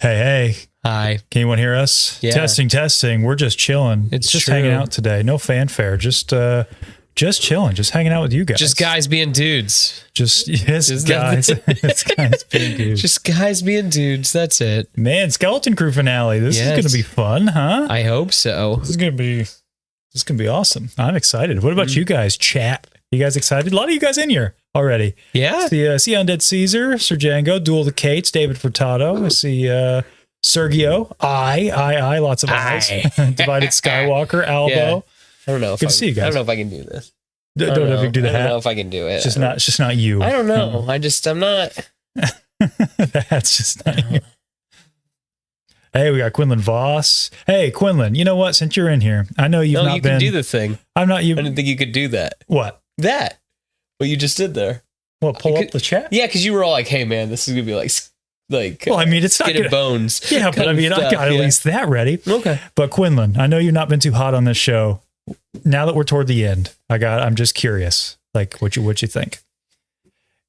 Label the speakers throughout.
Speaker 1: Hey.
Speaker 2: Hi.
Speaker 1: Can anyone hear us?
Speaker 2: Yeah.
Speaker 1: Testing. We're just chilling.
Speaker 2: It's
Speaker 1: just
Speaker 2: true.
Speaker 1: hanging out today. No fanfare. Just chilling. Just hanging out with you guys.
Speaker 2: Just guys being dudes.
Speaker 1: Just
Speaker 2: guys.
Speaker 1: It's guys being dudes.
Speaker 2: Just guys being dudes. That's it.
Speaker 1: Man, Skeleton Crew finale. This is going to be fun, huh?
Speaker 2: I hope so.
Speaker 1: This is going to be awesome. I'm excited. What about you guys, chat? You guys excited? A lot of you guys in here already.
Speaker 2: Yeah.
Speaker 1: See Undead Caesar, Sir Django, Duel of the Cates, David Furtado. I see Sergio. I. Lots of eyes. Divided Skywalker, Albo.
Speaker 2: Yeah. I don't know.
Speaker 1: Good to see you guys.
Speaker 2: I don't know if I can do this.
Speaker 1: Don't know if you can do the hat.
Speaker 2: I don't know if I can do it.
Speaker 1: It's just not you.
Speaker 2: I don't know. I'm not.
Speaker 1: That's just not you. Hey, we got Quinlan Voss. Hey, Quinlan, you know what? Since you're in here, I know you've not
Speaker 2: you
Speaker 1: been...
Speaker 2: can do the thing.
Speaker 1: I'm not you.
Speaker 2: I didn't think you could do that.
Speaker 1: What?
Speaker 2: That. What you just did there.
Speaker 1: What, pull up the chat?
Speaker 2: Yeah, because you were all like, hey, man, this is going to be like
Speaker 1: well, I mean, it's not
Speaker 2: skin and
Speaker 1: gonna,
Speaker 2: bones.
Speaker 1: Yeah, but I mean, I got at least that ready.
Speaker 2: Okay.
Speaker 1: But Quinlan, I know you've not been too hot on this show. Now that we're toward the end, I'm just curious, like what you think.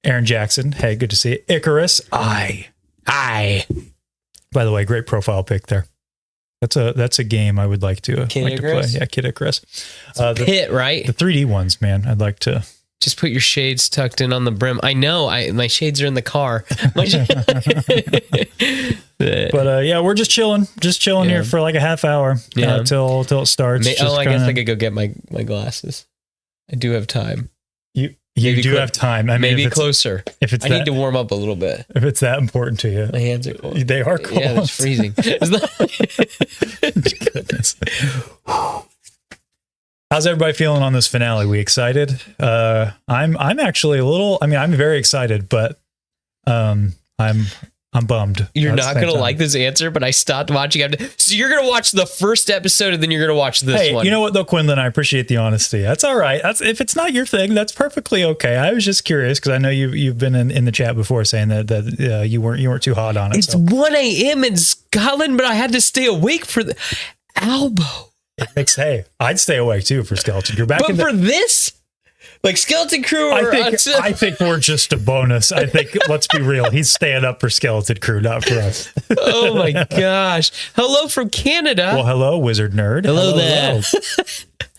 Speaker 1: Aaron Jackson, hey, good to see you. Icarus, I. By the way, great profile pic there. That's a game I would like to play. Yeah, Kid Icarus.
Speaker 2: Pit, right?
Speaker 1: The 3D ones, man. I'd like to.
Speaker 2: Just put your shades tucked in on the brim. I know. My shades are in the car.
Speaker 1: But yeah, we're just chilling here for like a half hour till it starts.
Speaker 2: I guess I could go get my glasses. I do have time.
Speaker 1: You do have time. I mean,
Speaker 2: maybe closer. I need to warm up a little bit.
Speaker 1: If it's that important to you.
Speaker 2: My hands are cold.
Speaker 1: They are cold.
Speaker 2: Yeah, it's freezing.
Speaker 1: Goodness. How's everybody feeling on this finale? We excited? I'm actually a little. I mean, I'm very excited, but I'm bummed.
Speaker 2: You're not going to like this answer, but I stopped watching after. So you're going to watch the first episode and then you're going to watch this one.
Speaker 1: You know what though, Quinlan? I appreciate the honesty. That's all right. If it's not your thing, that's perfectly okay. I was just curious because I know you've been in the chat before saying that you weren't too hot on it.
Speaker 2: It's 1 a.m. in Scotland, but I had to stay awake for the Albo.
Speaker 1: Hey, I'd stay awake too for Skeleton Crew.
Speaker 2: For this? Like Skeleton Crew?
Speaker 1: I think we're just a bonus. I think, let's be real, he's staying up for Skeleton Crew, not for us.
Speaker 2: Oh my gosh. Hello from Canada.
Speaker 1: Well, hello, Wizard Nerd.
Speaker 2: Hello there.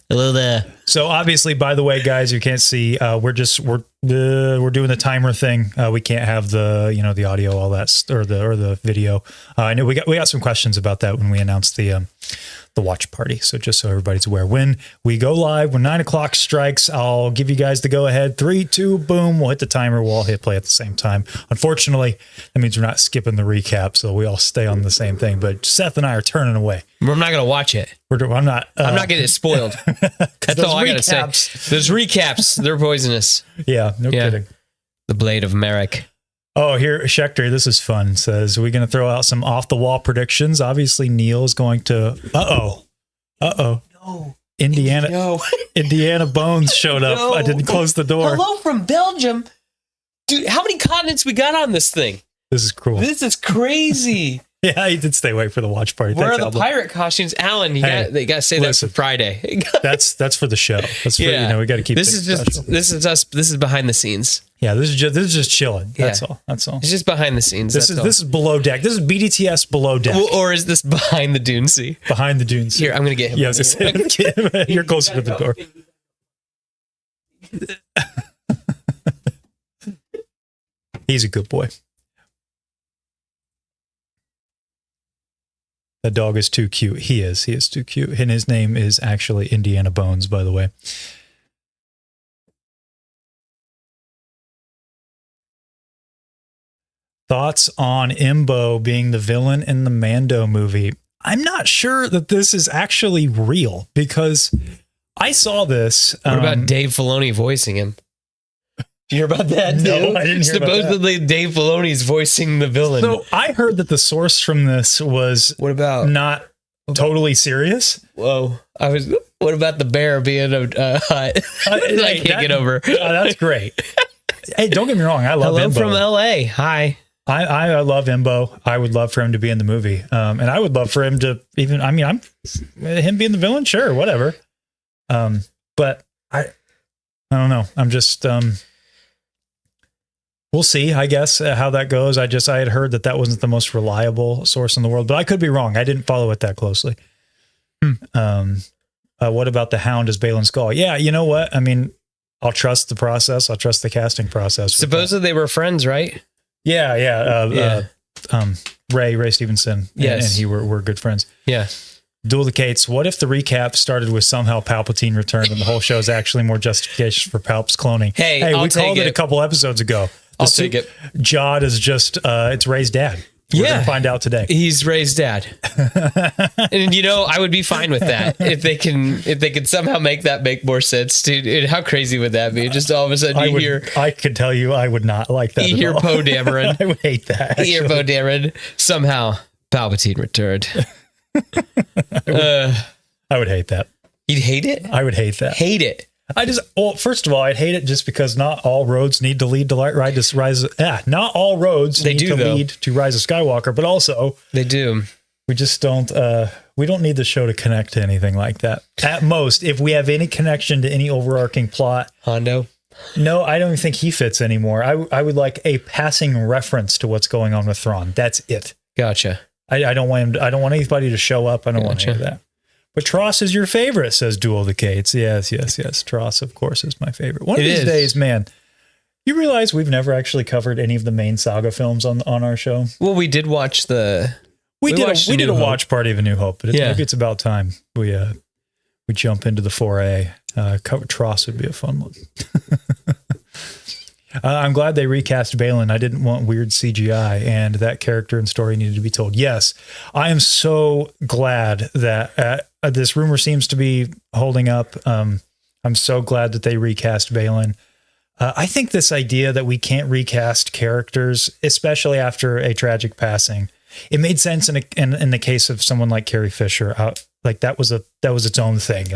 Speaker 2: Hello there.
Speaker 1: So obviously, by the way, guys, you can't see, we're doing the timer thing. We can't have the audio, all that, or the video. I know we got some questions about that when we announced the watch party. So just so everybody's aware, when we go live, when 9 o'clock strikes, I'll give you guys the go ahead. 3, 2, boom. We'll hit the timer. We'll all hit play at the same time. Unfortunately, that means we're not skipping the recap. So we all stay on the same thing, but Seth and I are turning away.
Speaker 2: I'm not going to watch it.
Speaker 1: I'm not getting
Speaker 2: it spoiled. That's all I got to say. Those recaps, they're poisonous.
Speaker 1: Yeah. No kidding.
Speaker 2: The Blade of Merrick.
Speaker 1: Oh, here, Schechter, this is fun. Says, we're going to throw out some off-the-wall predictions. Obviously, Neil's going to... No. Indiana Bones showed up. No. I didn't close the door.
Speaker 2: Hello from Belgium. Dude, how many continents we got on this thing?
Speaker 1: This is cool.
Speaker 2: This is crazy.
Speaker 1: Yeah, he did stay awake for the watch party.
Speaker 2: Where are the pirate costumes? Alan, they got to say that for Friday.
Speaker 1: That's for the show. That's for, we got to keep
Speaker 2: this is us. This is behind the scenes.
Speaker 1: Yeah, this is just chilling. That's all.
Speaker 2: It's just behind the scenes.
Speaker 1: This is below deck. This is BDTS below deck.
Speaker 2: Or is this behind the dune sea?
Speaker 1: Behind the dune sea.
Speaker 2: Here, I'm going to get him.
Speaker 1: Yeah, you're closer to the door. He's a good boy. That dog is too cute. He is too cute. And his name is actually Indiana Bones, by the way. Thoughts on Imbo being the villain in the Mando movie? I'm not sure that this is actually real because I saw this.
Speaker 2: What about Dave Filoni voicing him? Did you hear about that?
Speaker 1: No, I didn't hear
Speaker 2: Supposedly
Speaker 1: about that.
Speaker 2: Dave Filoni's voicing the villain.
Speaker 1: So I heard that the source from this was not totally serious.
Speaker 2: Whoa. What about the bear being a hut? I can't get over.
Speaker 1: That's great. Hey, don't get me wrong. I love
Speaker 2: Hello
Speaker 1: Imbo.
Speaker 2: from LA. Hi.
Speaker 1: I love Imbo. I would love for him to be in the movie. And I would love for him to him being the villain. Sure. Whatever. But I don't know. I'm just, We'll see, I guess, how that goes. I had heard that wasn't the most reliable source in the world, but I could be wrong. I didn't follow it that closely. What about the Hound as Balin Skull? Yeah, you know what? I mean, I'll trust the process. I'll trust the casting process.
Speaker 2: Supposedly they were friends, right?
Speaker 1: Yeah. Ray Stevenson, and he were good friends.
Speaker 2: Yeah.
Speaker 1: Duel the Cates. What if the recap started with somehow Palpatine returned and the whole show is actually more justification for Palp's cloning?
Speaker 2: Hey,
Speaker 1: we called it a couple episodes ago.
Speaker 2: I'll take it.
Speaker 1: Jod is just, it's Ray's dad. We're going to find out today.
Speaker 2: He's Ray's dad. And I would be fine with that if they can somehow make that make more sense, dude. How crazy would that be? Just all of a sudden
Speaker 1: I could tell you I would not like that.
Speaker 2: You hear Poe Dameron.
Speaker 1: I would hate that.
Speaker 2: You hear Poe Dameron. Somehow Palpatine returned.
Speaker 1: I would hate that.
Speaker 2: You'd hate it?
Speaker 1: I would hate that.
Speaker 2: Hate it.
Speaker 1: First of all, I'd hate it just because not all roads need to lead to Rise. Not all roads lead to Rise of Skywalker, but also
Speaker 2: they do.
Speaker 1: We just don't. We don't need the show to connect to anything like that. At most, if we have any connection to any overarching plot,
Speaker 2: Hondo.
Speaker 1: No, I don't even think he fits anymore. I would like a passing reference to what's going on with Thrawn. That's it.
Speaker 2: Gotcha.
Speaker 1: I don't want him. I don't want anybody to show up. I don't want any of that. But Tross is your favorite, says Duel the Cates. Yes. Tross, of course, is my favorite. One of these days, man, you realize we've never actually covered any of the main saga films on our show?
Speaker 2: Well, we did watch
Speaker 1: we did a watch party of A New Hope, but maybe it's about time we jump into the foray. Cover Tross would be a fun one. I'm glad they recast Balin. I didn't want weird CGI, and that character and story needed to be told. Yes, I am so glad that this rumor seems to be holding up. I'm so glad that they recast Balin. I think this idea that we can't recast characters, especially after a tragic passing, it made sense in the case of someone like Carrie Fisher. Like that was its own thing.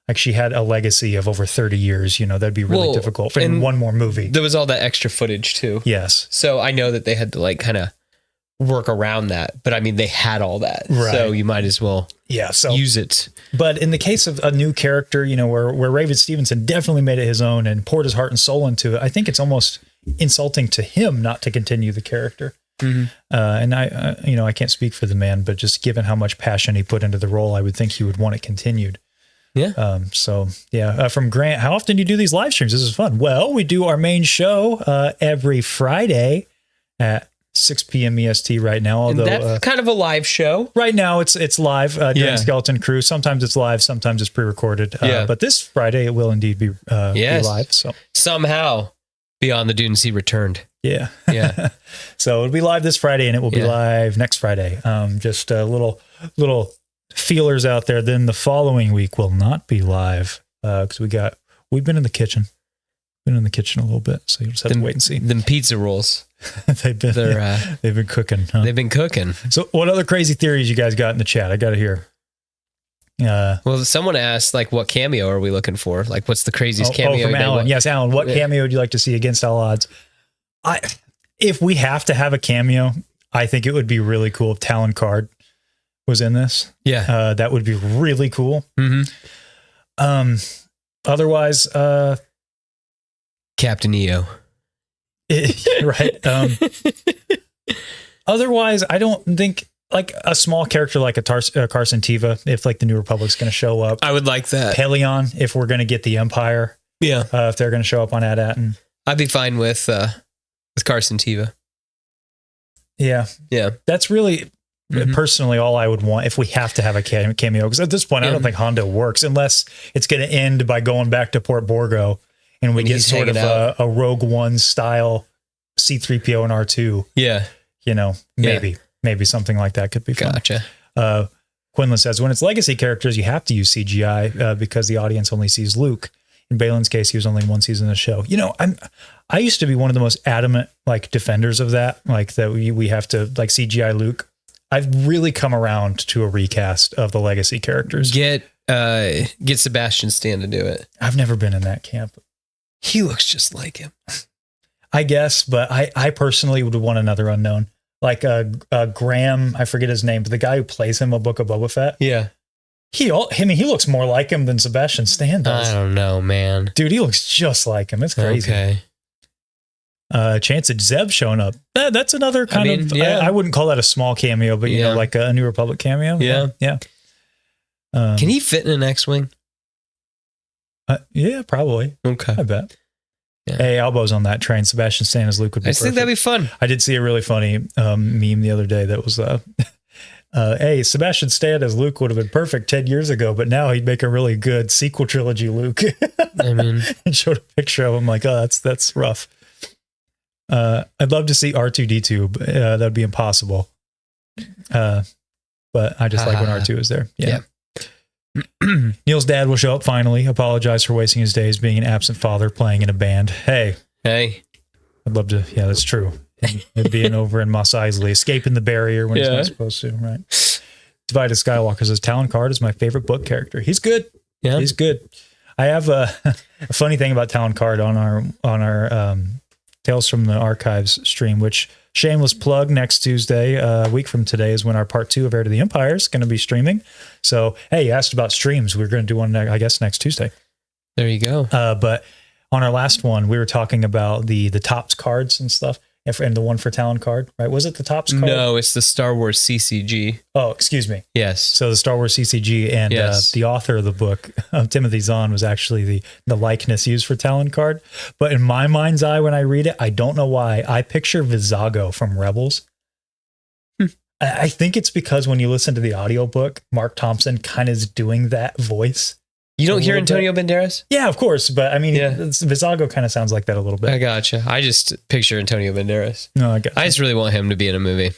Speaker 1: Like she had a legacy of over 30 years, that'd be really difficult for one more movie.
Speaker 2: There was all that extra footage too.
Speaker 1: Yes.
Speaker 2: So I know that they had to kind of work around that, but I mean, they had all that. Right. So you might as well use it. But
Speaker 1: in the case of a new character, where Raven Stevenson definitely made it his own and poured his heart and soul into it, I think it's almost insulting to him not to continue the character. Mm-hmm. And I can't speak for the man, but just given how much passion he put into the role, I would think he would want it continued.
Speaker 2: Yeah.
Speaker 1: From Grant, how often do you do these live streams? This is fun. Well, we do our main show every Friday at 6 p.m. EST right now. Although
Speaker 2: that's kind of a live show.
Speaker 1: Right now, it's live during Skeleton Crew. Sometimes it's live, sometimes it's pre-recorded. But this Friday it will indeed be live. So
Speaker 2: somehow Beyond the Dune Sea returned.
Speaker 1: Yeah.
Speaker 2: Yeah.
Speaker 1: So it'll be live this Friday, and it will be live next Friday. Just a little feelers out there. Then the following week will not be live because we've been in the kitchen. Been in the kitchen a little bit, so you just have to wait and see.
Speaker 2: Them pizza rolls.
Speaker 1: they've been cooking. Huh?
Speaker 2: They've been cooking.
Speaker 1: So what other crazy theories you guys got in the chat? I got to hear.
Speaker 2: Well, someone asked, what cameo are we looking for? What's the craziest cameo?
Speaker 1: From Alan. Yes, Alan. What cameo would you like to see against all odds? If we have to have a cameo, I think it would be really cool if Talon Card was in this.
Speaker 2: Yeah.
Speaker 1: That would be really cool.
Speaker 2: Mm-hmm.
Speaker 1: Otherwise,
Speaker 2: Captain EO.
Speaker 1: Right. Otherwise, I don't think a small character like a Carson Teva, if the New Republic's going to show up.
Speaker 2: I would like that.
Speaker 1: Pelion, if we're going to get the Empire.
Speaker 2: Yeah.
Speaker 1: If they're going to show up on Ad-Atten.
Speaker 2: I'd be fine with Carson Teva.
Speaker 1: Yeah.
Speaker 2: Yeah.
Speaker 1: That's really personally all I would want if we have to have a cameo. Because at this point, I don't think Hondo works unless it's going to end by going back to Port Borgo and we get sort of a Rogue One style C-3PO and R2.
Speaker 2: Yeah.
Speaker 1: Maybe something like that could be fun.
Speaker 2: Gotcha.
Speaker 1: Quinlan says, when it's legacy characters, you have to use CGI because the audience only sees Luke. In Balin's case, he was only in one season of the show. I used to be one of the most adamant defenders of that, that we have to CGI Luke. I've really come around to a recast of the legacy characters.
Speaker 2: Get Sebastian Stan to do it.
Speaker 1: I've never been in that camp.
Speaker 2: He looks just like him.
Speaker 1: I guess, but I personally would want another unknown. Graham, I forget his name, but the guy who plays him in Book of Boba Fett.
Speaker 2: Yeah.
Speaker 1: He looks more like him than Sebastian Stan does.
Speaker 2: I don't know, man.
Speaker 1: Dude, he looks just like him. It's crazy.
Speaker 2: Okay.
Speaker 1: Chance of Zeb showing up. That's another kind of, I wouldn't call that a small cameo, but you know, like a New Republic cameo. Yeah.
Speaker 2: Can he fit in an X-Wing?
Speaker 1: Yeah, probably.
Speaker 2: Okay.
Speaker 1: I bet. Yeah. Hey, elbows on that train. Sebastian Stan as Luke would be perfect.
Speaker 2: think that'd be fun.
Speaker 1: I did see a really funny meme the other day that was, hey, Sebastian Stan as Luke would have been perfect 10 years ago, but now he'd make a really good sequel trilogy Luke. I mean, and showed a picture of him like, oh, that's rough. I'd love to see R2D2, but that'd be impossible. But I just like when R2 is there. Yeah. Neil's dad will show up finally, apologize for wasting his days being an absent father playing in a band. Hey. I'd love to. Yeah, that's true. And being over in Mos Eisley, escaping the barrier when he's not supposed to, right? Divided Skywalker says, Talon Card is my favorite book character. He's good. Yeah. He's good. I have a funny thing about Talon Card on our Tales from the Archives stream, which shameless plug, next Tuesday, a week from today, is when our part 2 of Heir to the Empire is going to be streaming. So, hey, you asked about streams. We're going to do one, I guess, next Tuesday.
Speaker 2: There you go.
Speaker 1: But on our last one, we were talking about the Topps cards and stuff, and the one for Talon Card, right? Was it the Topps card?
Speaker 2: No, it's the Star Wars CCG.
Speaker 1: Oh, excuse me.
Speaker 2: Yes.
Speaker 1: So the Star Wars CCG, and the author of the book, Timothy Zahn, was actually the likeness used for Talon Card. But in my mind's eye, when I read it, I don't know why, I picture Vizago from Rebels. I think it's because when you listen to the audiobook, Mark Thompson kind of is doing that voice.
Speaker 2: You don't hear Antonio Banderas?
Speaker 1: Yeah, of course. But I mean, Vizago kind of sounds like that a little bit.
Speaker 2: I gotcha. I just picture Antonio Banderas.
Speaker 1: No, I gotcha.
Speaker 2: I just really want him to be in a movie.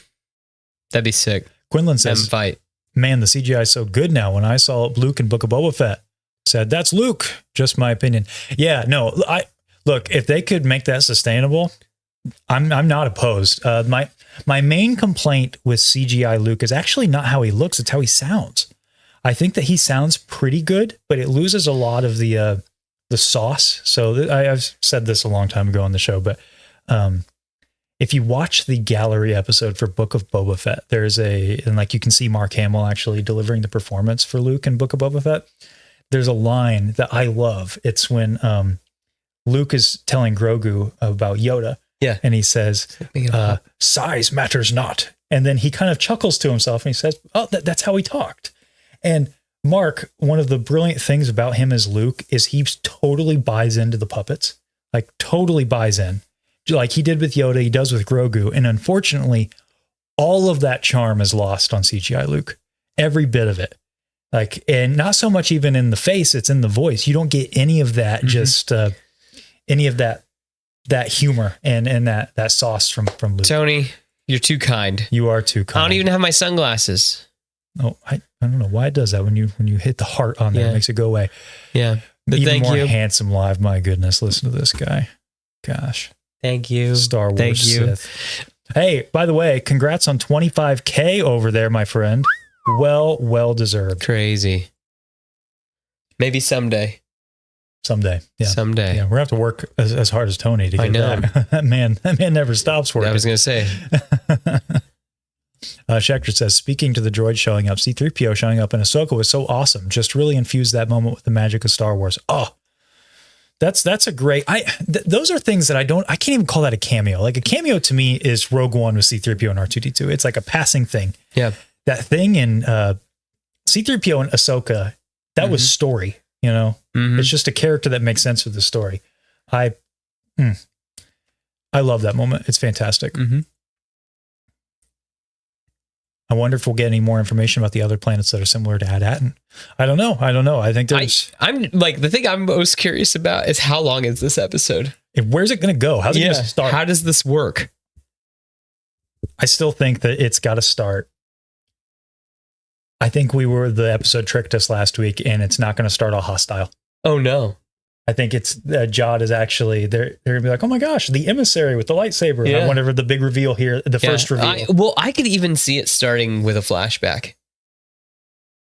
Speaker 2: That'd be sick.
Speaker 1: Quinlan says, man, the CGI is so good now. When I saw Luke in Book of Boba Fett, said, that's Luke. Just my opinion. Yeah, no, look, if they could make that sustainable, I'm not opposed. My main complaint with CGI Luke is actually not how he looks, it's how he sounds. I think that he sounds pretty good, but it loses a lot of the sauce. So I've said this a long time ago on the show, but if you watch the gallery episode for Book of Boba Fett, and like you can see Mark Hamill actually delivering the performance for Luke in Book of Boba Fett. There's a line that I love. It's when Luke is telling Grogu about Yoda. Yeah. And he says, size matters not. And then he kind of chuckles to himself and he says, oh, that's how he talked. And Mark, one of the brilliant things about him as Luke is he totally buys into the puppets, like totally buys in, like he did with Yoda, he does with Grogu. And unfortunately, all of that charm is lost on CGI Luke, every bit of it. Like, and not so much even in the face, it's in the voice. You don't get any of that, just any of that humor and that sauce from Luke.
Speaker 2: Tony, you're too kind.
Speaker 1: You are too kind.
Speaker 2: I don't even have my sunglasses.
Speaker 1: Oh, I don't know why it does that when you hit the heart on there, it makes it go away.
Speaker 2: Yeah. But
Speaker 1: even more handsome live. My goodness. Listen to this guy. Gosh.
Speaker 2: Thank you.
Speaker 1: Star Wars Sith. Hey, by the way, congrats on 25K over there, my friend. Well deserved.
Speaker 2: Crazy. Maybe someday.
Speaker 1: Someday. Yeah.
Speaker 2: Someday.
Speaker 1: Yeah. We're gonna have to work as hard as Tony to get that. That man never stops working.
Speaker 2: I was gonna say.
Speaker 1: Schechter says, speaking to the droid showing up, C-3PO showing up in Ahsoka was so awesome. Just really infused that moment with the magic of Star Wars. Oh, that's a great, those are things that I can't even call that a cameo. Like a cameo to me is Rogue One with C-3PO and R2-D2. It's like a passing thing. Yeah. That thing in C-3PO and Ahsoka, that was story, you know? It's just a character that makes sense with the story. I love that moment. It's fantastic. I wonder if we'll get any more information about the other planets that are similar to Ad-Atten. I don't know. I think there's...
Speaker 2: I'm like, the thing I'm most curious about is how long is this episode?
Speaker 1: Where's it going to go? How's it going to start?
Speaker 2: How does this work?
Speaker 1: I still think that it's got to start. I think the episode tricked us last week, and it's not going to start all hostile.
Speaker 2: Oh, no.
Speaker 1: I think it's Jod is actually, they're going to be like, oh my gosh, the emissary with the lightsaber. Yeah. Whenever the big reveal here, the first reveal.
Speaker 2: I could even see it starting with a flashback.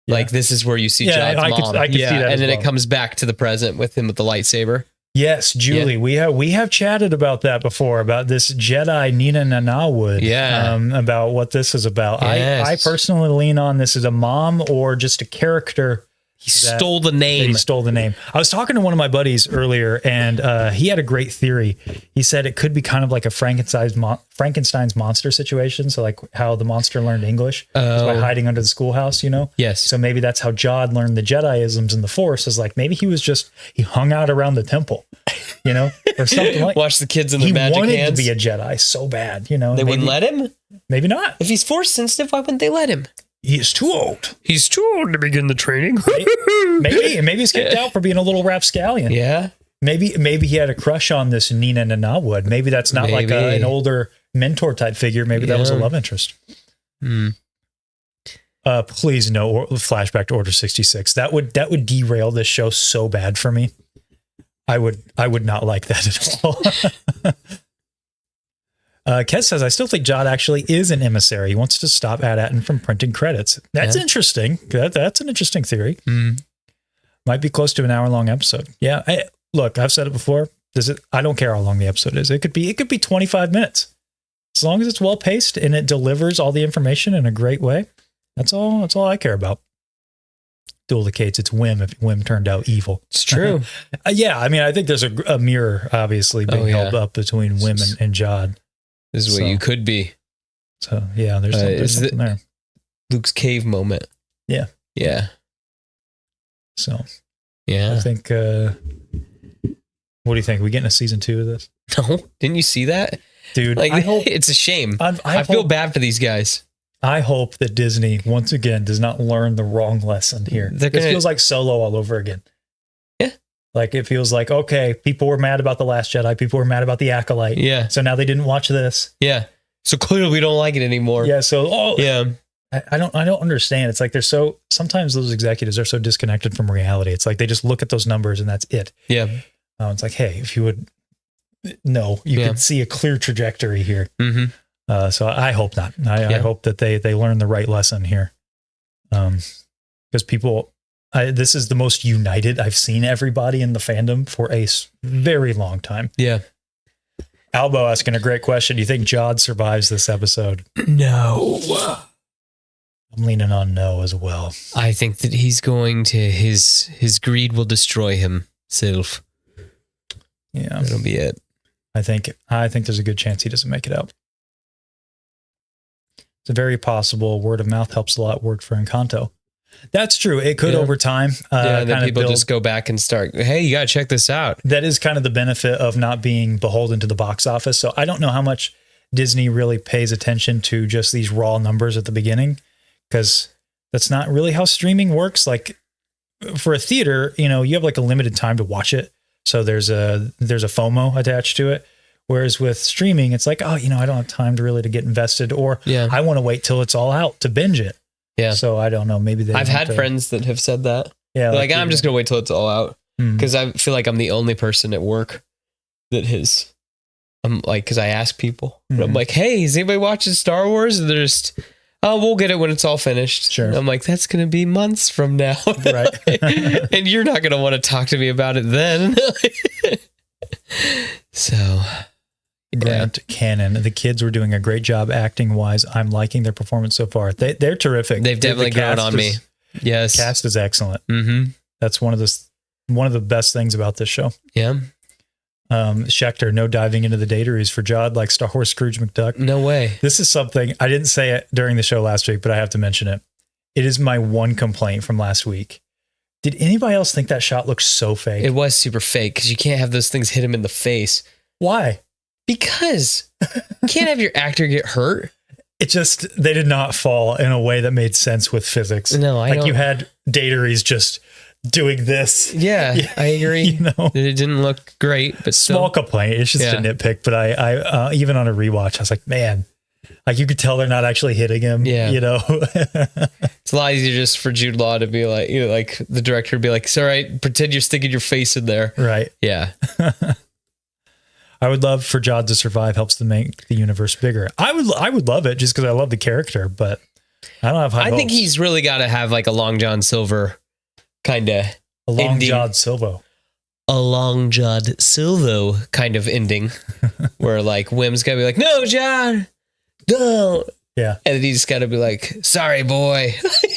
Speaker 2: Yeah. Like this is where you see Jod's mom.
Speaker 1: I could see that.
Speaker 2: And then it comes back to the present with him with the lightsaber.
Speaker 1: Yes, Julie, we have chatted about that before, about this Jedi Nina Nanawood. About what this is about. Yes. I personally lean on this as a mom or just a character
Speaker 2: He stole the name.
Speaker 1: He stole the name. I was talking to one of my buddies earlier, and he had a great theory. He said it could be kind of like a Frankenstein's monster situation. So like how the monster learned English is by hiding under the schoolhouse, you know?
Speaker 2: Yes.
Speaker 1: So maybe that's how Jod learned the Jedi-isms and the Force, is like maybe he hung out around the temple, you know, or something like.
Speaker 2: Watch the kids in the magic hands.
Speaker 1: He wanted to be a Jedi so bad, you know.
Speaker 2: They wouldn't let him?
Speaker 1: Maybe not.
Speaker 2: If he's Force sensitive, why wouldn't they let him?
Speaker 1: He is too old.
Speaker 2: He's too old to begin the training.
Speaker 1: maybe he's kicked out for being a little rapscallion.
Speaker 2: Yeah.
Speaker 1: Maybe he had a crush on this Nina Nanawood. Maybe that's not like an older mentor type figure. Maybe that was a love interest. Please no flashback to Order 66. That would derail this show so bad for me. I would not like that at all. Kez says, I still think Jod actually is an emissary. He wants to stop AT-ATN from printing credits. That's interesting. That's an interesting theory. Might be close to an hour-long episode. Yeah. Look, I've said it before. I don't care how long the episode is. It could be 25 minutes. As long as it's well-paced and it delivers all the information in a great way. That's all I care about. Duplicates its Wim if Wim turned out evil.
Speaker 2: It's true.
Speaker 1: Yeah. I mean, I think there's a mirror obviously being held up between Wim and Jod.
Speaker 2: This is what you could be.
Speaker 1: So yeah, there's something there.
Speaker 2: Luke's cave moment.
Speaker 1: Yeah.
Speaker 2: Yeah.
Speaker 1: So
Speaker 2: yeah,
Speaker 1: I think. What do you think? Are we getting a season 2 of this?
Speaker 2: No, didn't you see that,
Speaker 1: dude?
Speaker 2: Like, it's a shame. I feel bad for these guys.
Speaker 1: I hope that Disney once again does not learn the wrong lesson here. It feels like Solo all over again.
Speaker 2: Yeah.
Speaker 1: Like it feels like, okay, people were mad about The Last Jedi. People were mad about The Acolyte.
Speaker 2: Yeah.
Speaker 1: So now they didn't watch this.
Speaker 2: Yeah. So clearly we don't like it anymore.
Speaker 1: Yeah. So,
Speaker 2: yeah.
Speaker 1: I don't understand. It's like sometimes those executives are so disconnected from reality. It's like they just look at those numbers and that's it.
Speaker 2: Yeah.
Speaker 1: It's like, hey, if you would, you can see a clear trajectory here. So I hope not. I hope that they learn the right lesson here. Because people, this is the most united I've seen everybody in the fandom for a very long time.
Speaker 2: Yeah.
Speaker 1: Albo asking a great question. Do you think Jod survives this episode?
Speaker 2: No.
Speaker 1: I'm leaning on no as well.
Speaker 2: I think that he's going to, his greed will destroy himself.
Speaker 1: Yeah.
Speaker 2: That'll be it.
Speaker 1: I think there's a good chance he doesn't make it out. It's a very possible. Word of mouth helps a lot. Worked for Encanto. That's true. It could over time.
Speaker 2: Then people just go back and start, hey, you got to check this out.
Speaker 1: That is kind of the benefit of not being beholden to the box office. So I don't know how much Disney really pays attention to just these raw numbers at the beginning, because that's not really how streaming works. Like for a theater, you have like a limited time to watch it. So there's a FOMO attached to it. Whereas with streaming, it's like, I don't have time to get invested, or I want to wait till it's all out to binge it.
Speaker 2: Yeah.
Speaker 1: So I don't know. Maybe
Speaker 2: I've had friends that have said that.
Speaker 1: Yeah.
Speaker 2: Like I'm just going to wait till it's all out. Because I feel like I'm the only person at work that has, I'm like, because I ask people, but I'm like, hey, is anybody watching Star Wars? And they're just, oh, we'll get it when it's all finished.
Speaker 1: Sure.
Speaker 2: And I'm like, that's going to be months from now.
Speaker 1: Right.
Speaker 2: And you're not going to want to talk to me about it then. So.
Speaker 1: Grant Cannon. The kids were doing a great job acting wise. I'm liking their performance so far. They're terrific.
Speaker 2: They've definitely grown on me. Yes.
Speaker 1: Cast is excellent. That's one of the best things about this show.
Speaker 2: Yeah.
Speaker 1: Schechter, no diving into the dataries for Jod like Star Wars Scrooge McDuck.
Speaker 2: No way.
Speaker 1: This is something I didn't say it during the show last week, but I have to mention it. It is my one complaint from last week. Did anybody else think that shot looked so fake?
Speaker 2: It was super fake because you can't have those things hit him in the face.
Speaker 1: Why?
Speaker 2: Because you can't have your actor get hurt.
Speaker 1: It just, they did not fall in a way that made sense with physics.
Speaker 2: No, I don't.
Speaker 1: You had dataries just doing this.
Speaker 2: Yeah, I agree. It didn't look great, but
Speaker 1: small complaint. It's just a nitpick. But I even on a rewatch, I was like, man, like you could tell they're not actually hitting him.
Speaker 2: Yeah.
Speaker 1: It's
Speaker 2: a lot easier just for Jude Law to be like, like the director would be like, it's all right, pretend you're sticking your face in there.
Speaker 1: Right.
Speaker 2: Yeah.
Speaker 1: I would love for Jod to survive. Helps to make the universe bigger. I would love it just because I love the character, but I don't have high hopes.
Speaker 2: I think he's really got to have like a Long John Silver kind of
Speaker 1: a Long Jod Silvo.
Speaker 2: A Long Jod Silvo kind of ending where like Wim's got to be like, no, John, don't.
Speaker 1: Yeah.
Speaker 2: And then he's got to be like, sorry, boy.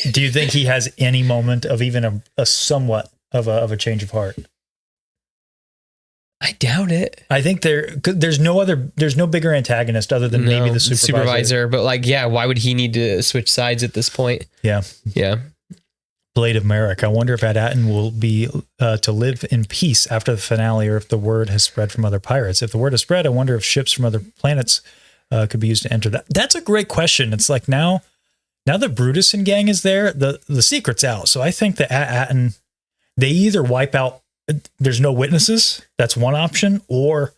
Speaker 1: Do you think he has any moment of even a somewhat of a change of heart?
Speaker 2: I doubt it.
Speaker 1: I think there's no bigger antagonist other than maybe the supervisor.
Speaker 2: But like, yeah, why would he need to switch sides at this point?
Speaker 1: Yeah.
Speaker 2: Yeah.
Speaker 1: Blade of Merrick. I wonder if At-Atten will be to live in peace after the finale, or if the word has spread from other pirates. If the word has spread, I wonder if ships from other planets could be used to enter that. That's a great question. It's like now that Brutus and gang is there, the secret's out. So I think that At-Atten, they either wipe out, there's no witnesses. That's one option. Or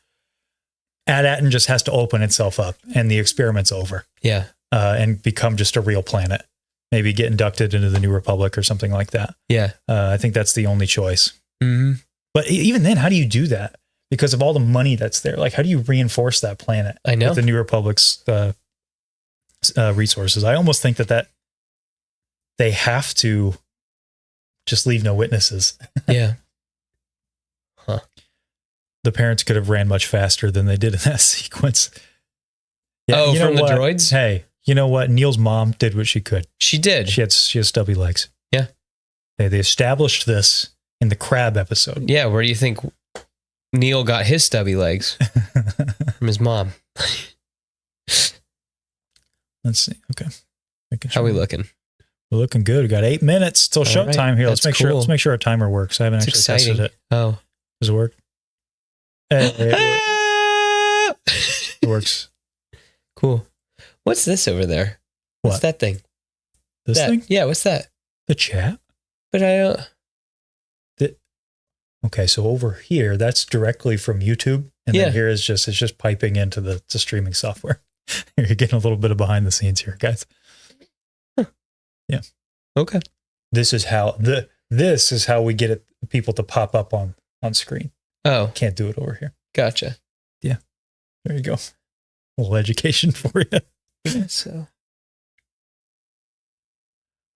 Speaker 1: At-Atten just has to open itself up and the experiment's over.
Speaker 2: Yeah.
Speaker 1: And become just a real planet. Maybe get inducted into the New Republic or something like that.
Speaker 2: Yeah.
Speaker 1: I think that's the only choice.
Speaker 2: Mm-hmm.
Speaker 1: But even then, how do you do that? Because of all the money that's there. Like, how do you reinforce that planet?
Speaker 2: I know.
Speaker 1: With the New Republic's resources? I almost think that they have to just leave no witnesses.
Speaker 2: Yeah. Huh.
Speaker 1: The parents could have ran much faster than they did in that sequence. Yeah,
Speaker 2: from the droids?
Speaker 1: Hey, you know what? Neil's mom did what she could.
Speaker 2: She did.
Speaker 1: She has stubby legs.
Speaker 2: Yeah.
Speaker 1: They established this in the crab episode.
Speaker 2: Yeah. Where do you think Neil got his stubby legs? From his mom.
Speaker 1: Let's see. Okay.
Speaker 2: How are we looking?
Speaker 1: We're looking good. We got 8 minutes till showtime here. Let's make sure our timer works. I haven't actually tested it.
Speaker 2: Oh.
Speaker 1: Does it work? It works.
Speaker 2: Cool. What's this over there? What's that thing?
Speaker 1: This thing?
Speaker 2: Yeah, what's that?
Speaker 1: The chat?
Speaker 2: But I don't...
Speaker 1: Okay, so over here, that's directly from YouTube. And then here is it's just piping into the streaming software. You're getting a little bit of behind the scenes here, guys.
Speaker 2: Huh.
Speaker 1: Yeah.
Speaker 2: Okay.
Speaker 1: This is how we get people to pop up on screen.
Speaker 2: Oh.
Speaker 1: Can't do it over here.
Speaker 2: Gotcha.
Speaker 1: Yeah. There you go. A little education for you.
Speaker 2: So.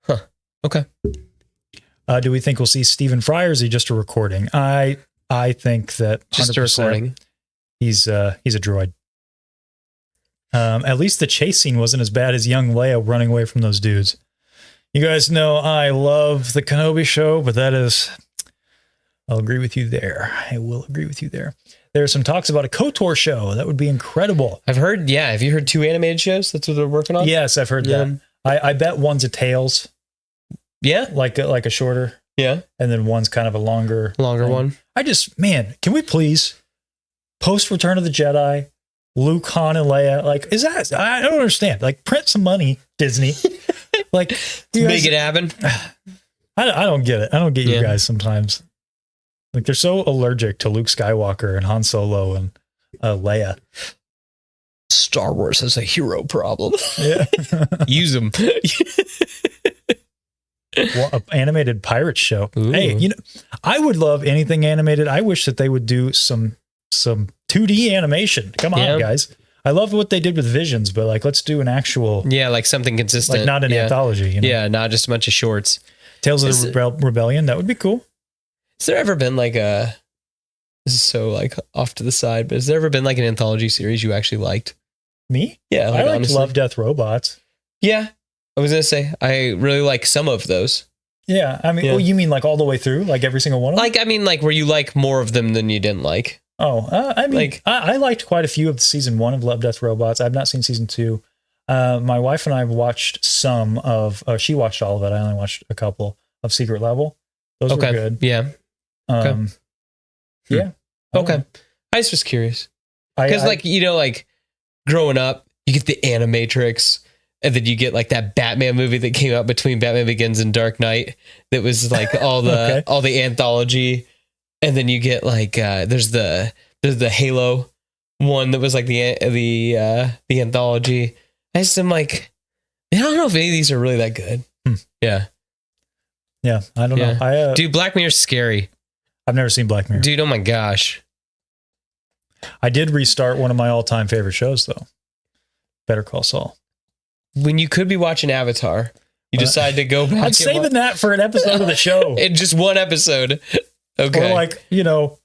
Speaker 2: Huh. Okay.
Speaker 1: Do we think we'll see Stephen Fry, or is he just a recording? I think that
Speaker 2: just a recording.
Speaker 1: He's a droid. At least the chase scene wasn't as bad as young Leia running away from those dudes. You guys know I love the Kenobi show, but I'll agree with you there. I will agree with you there. There are some talks about a KOTOR show. That would be incredible.
Speaker 2: I've heard, yeah. Have you heard 2 animated shows? That's what they're working on?
Speaker 1: Yes, I've heard that. I bet one's a Tales.
Speaker 2: Yeah.
Speaker 1: Like a shorter.
Speaker 2: Yeah.
Speaker 1: And then one's kind of a longer
Speaker 2: one.
Speaker 1: Can we please post Return of the Jedi, Luke, Han, and Leia? Like, I don't understand. Like, print some money, Disney. Like,
Speaker 2: make it happen.
Speaker 1: I don't get it. I don't get you guys sometimes. Like, they're so allergic to Luke Skywalker and Han Solo and Leia.
Speaker 2: Star Wars has a hero problem.
Speaker 1: Yeah.
Speaker 2: Use them.
Speaker 1: Well, an animated pirate show.
Speaker 2: Ooh.
Speaker 1: Hey, I would love anything animated. I wish that they would do some 2D animation. Come on, guys. I love what they did with Visions, but like, let's do an actual.
Speaker 2: Yeah, like something consistent.
Speaker 1: Like not an anthology.
Speaker 2: Yeah, not just a bunch of shorts.
Speaker 1: Tales of the Rebellion. That would be cool.
Speaker 2: Has there ever been like this is so like off to the side, but has there ever been like an anthology series you actually liked?
Speaker 1: Me?
Speaker 2: Yeah.
Speaker 1: Like, I liked Love, Death, Robots.
Speaker 2: Yeah. I was going to say, I really like some of those.
Speaker 1: Yeah. I mean, well, you mean like all the way through? Like every single one of them?
Speaker 2: Like, I mean, like where you like more of them than you didn't like.
Speaker 1: Oh, I mean, like, I liked quite a few of season 1 of Love, Death, Robots. I've not seen season 2. My wife and I watched some of, she watched all of it. I only watched a couple of Secret Level. Those were good.
Speaker 2: Yeah.
Speaker 1: Yeah.
Speaker 2: Okay. I just was curious. Because like, like growing up, you get the Animatrix, and then you get like that Batman movie that came out between Batman Begins and Dark Knight. That was like all the all the anthology. And then you get like there's the Halo one that was like the anthology. I just am like, I don't know if any of these are really that good. Yeah.
Speaker 1: Yeah, I don't know.
Speaker 2: Dude, Black Mirror's scary.
Speaker 1: I've never seen Black Mirror.
Speaker 2: Dude, oh my gosh.
Speaker 1: I did restart one of my all-time favorite shows though. Better Call Saul.
Speaker 2: When you could be watching Avatar, you decide to go back.
Speaker 1: I'm saving that for an episode of the show.
Speaker 2: In just one episode. Okay.
Speaker 1: Or like,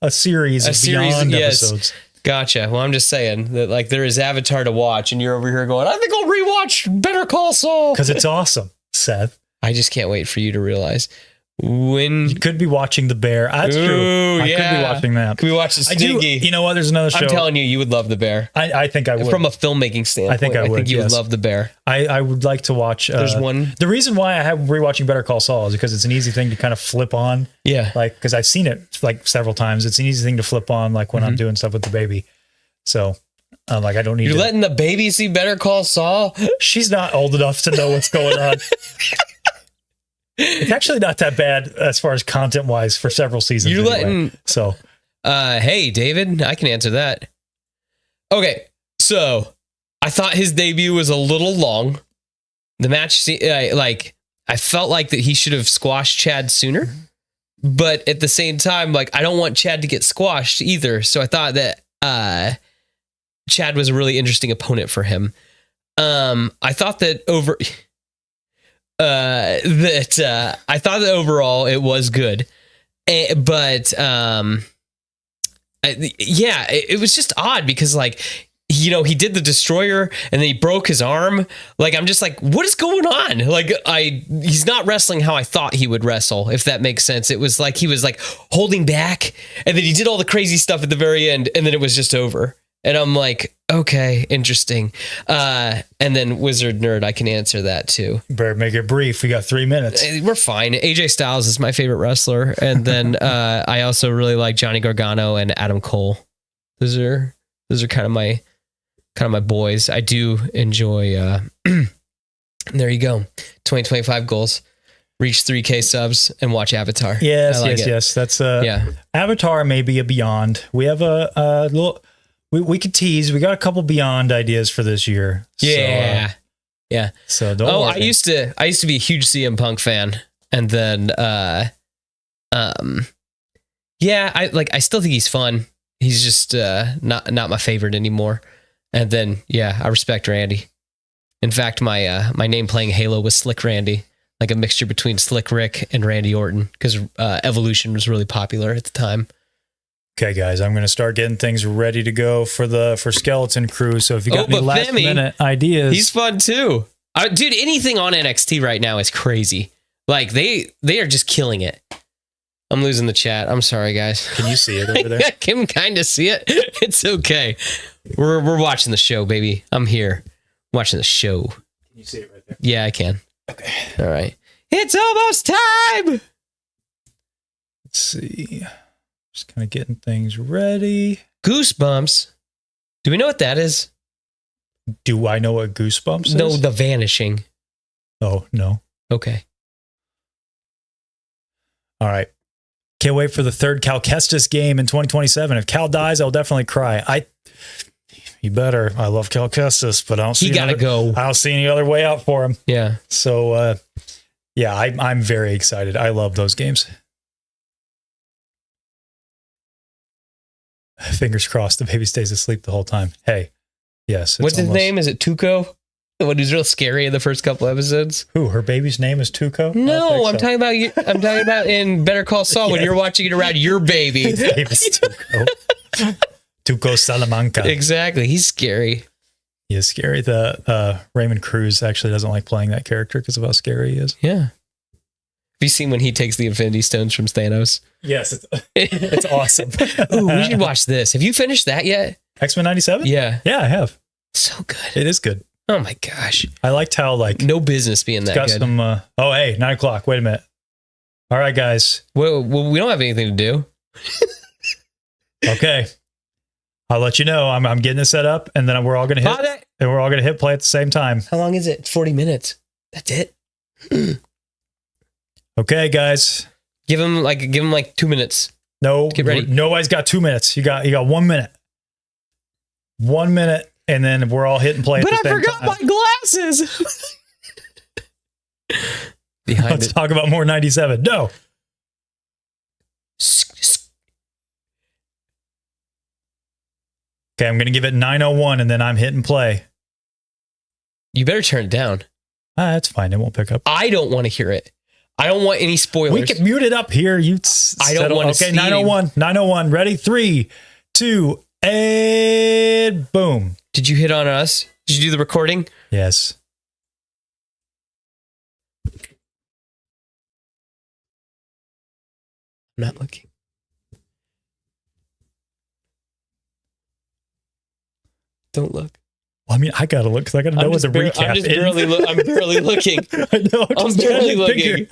Speaker 1: a series of beyond episodes.
Speaker 2: Gotcha. Well, I'm just saying that like there is Avatar to watch, and you're over here going, I think I'll rewatch Better Call Saul
Speaker 1: because it's awesome, Seth.
Speaker 2: I just can't wait for you to realize when
Speaker 1: you could be watching The Bear. That's true. I could be watching that.
Speaker 2: Could we watch the Stingy?
Speaker 1: You know what? There's another show.
Speaker 2: I'm telling you, you would love The Bear.
Speaker 1: I think I would.
Speaker 2: From a filmmaking standpoint, I think you would love The Bear.
Speaker 1: I would like to watch.
Speaker 2: There's one.
Speaker 1: The reason why I have rewatching Better Call Saul is because it's an easy thing to kind of flip on.
Speaker 2: Yeah.
Speaker 1: Like, because I've seen it like several times. It's an easy thing to flip on, like when I'm doing stuff with the baby. So, like, I don't need.
Speaker 2: You're letting the baby see Better Call Saul?
Speaker 1: She's not old enough to know what's going on. It's actually not that bad as far as content wise for several seasons.
Speaker 2: You're letting.
Speaker 1: So,
Speaker 2: hey, David, I can answer that. Okay, so I thought his debut was a little long. The match, I felt like that he should have squashed Chad sooner, but at the same time, like I don't want Chad to get squashed either. So I thought that Chad was a really interesting opponent for him. I thought that I thought that overall it was good, but it was just odd because like, you know, he did the destroyer and then he broke his arm. Like, I'm just like, what is going on? Like, he's not wrestling how I thought he would wrestle, if that makes sense. It was like, he was like holding back and then he did all the crazy stuff at the very end and then it was just over. And I'm like, okay, interesting. And then Wizard Nerd, I can answer that too.
Speaker 1: Better make it brief. We got 3 minutes.
Speaker 2: We're fine. AJ Styles is my favorite wrestler. And then I also really like Johnny Gargano and Adam Cole. Those are kind of my boys. I do enjoy there you go. 2025 goals. Reach 3K subs and watch Avatar.
Speaker 1: Yes. That's Avatar may be a Beyond. We have a little. We could tease. We got a couple Beyond ideas for this year.
Speaker 2: Yeah.
Speaker 1: So don't worry.
Speaker 2: I used to be a huge CM Punk fan, and then I still think he's fun. He's just not my favorite anymore. And then I respect Randy. In fact, my name playing Halo was Slick Randy, like a mixture between Slick Rick and Randy Orton, because Evolution was really popular at the time.
Speaker 1: Okay, guys, I'm going to start getting things ready to go for Skeleton Crew. So if you got any last minute ideas,
Speaker 2: he's fun too. Dude, anything on NXT right now is crazy. Like they are just killing it. I'm losing the chat. I'm sorry, guys.
Speaker 1: Can you see it over there?
Speaker 2: I can kind of see it. It's okay. We're watching the show, baby. I'm here watching the show. Can
Speaker 1: you see it right there?
Speaker 2: Yeah, I can.
Speaker 1: Okay.
Speaker 2: All right. It's almost time.
Speaker 1: Let's see. Just kind of getting things ready.
Speaker 2: Goosebumps. Do we know what that is?
Speaker 1: Do I know what Goosebumps is?
Speaker 2: No, the vanishing.
Speaker 1: Oh, no.
Speaker 2: Okay.
Speaker 1: All right. Can't wait for the third Cal Kestis game in 2027. If Cal dies, I'll definitely cry. You better. I love Cal Kestis, but I don't see I don't see any other way out for him.
Speaker 2: Yeah.
Speaker 1: So, I'm very excited. I love those games. Fingers crossed the baby stays asleep the whole time. Hey, yes.
Speaker 2: What's his name? Is it Tuco? The one who's real scary in the first couple episodes.
Speaker 1: Who? Her baby's name is Tuco?
Speaker 2: No, I'm talking about in Better Call Saul when you're watching it around your baby.
Speaker 1: His name is Tuco. Tuco Salamanca.
Speaker 2: Exactly. He's scary.
Speaker 1: He is scary. The Raymond Cruz actually doesn't like playing that character because of how scary he is.
Speaker 2: Yeah. Have you seen when he takes the Infinity Stones from Thanos?
Speaker 1: Yes, it's awesome.
Speaker 2: Ooh, we should watch this. Have you finished that yet?
Speaker 1: X-Men 97?
Speaker 2: Yeah.
Speaker 1: Yeah, I have.
Speaker 2: So good.
Speaker 1: It is good.
Speaker 2: Oh my gosh.
Speaker 1: I liked how
Speaker 2: no business being that good.
Speaker 1: Some, hey, 9 o'clock. Wait a minute. All right, guys.
Speaker 2: Well, we don't have anything to do.
Speaker 1: Okay. I'll let you know. I'm getting it set up, and then we're all gonna hit play at the same time.
Speaker 2: How long is it? 40 minutes. That's it.
Speaker 1: Okay, guys.
Speaker 2: Give him like 2 minutes.
Speaker 1: No,
Speaker 2: get ready.
Speaker 1: Nobody's got 2 minutes. You got 1 minute. 1 minute, and then we're all hitting play. But I forgot
Speaker 2: my glasses.
Speaker 1: Let's talk about more 97. No. Okay, I'm gonna give it 9:01, and then I'm hitting play.
Speaker 2: You better turn it down.
Speaker 1: That's fine. It won't pick up.
Speaker 2: I don't want to hear it. I don't want any spoilers.
Speaker 1: We can mute it up here.
Speaker 2: I don't want to.
Speaker 1: Okay, 9:01. 9:01. Ready? 3, 2. And boom.
Speaker 2: Did you hit on us? Did you do the recording?
Speaker 1: Yes.
Speaker 2: I'm not looking. Don't look.
Speaker 1: Well, I mean, I gotta look because I gotta know what the recap
Speaker 2: I'm just
Speaker 1: is.
Speaker 2: I'm barely looking.
Speaker 1: I know.
Speaker 2: I'm barely looking.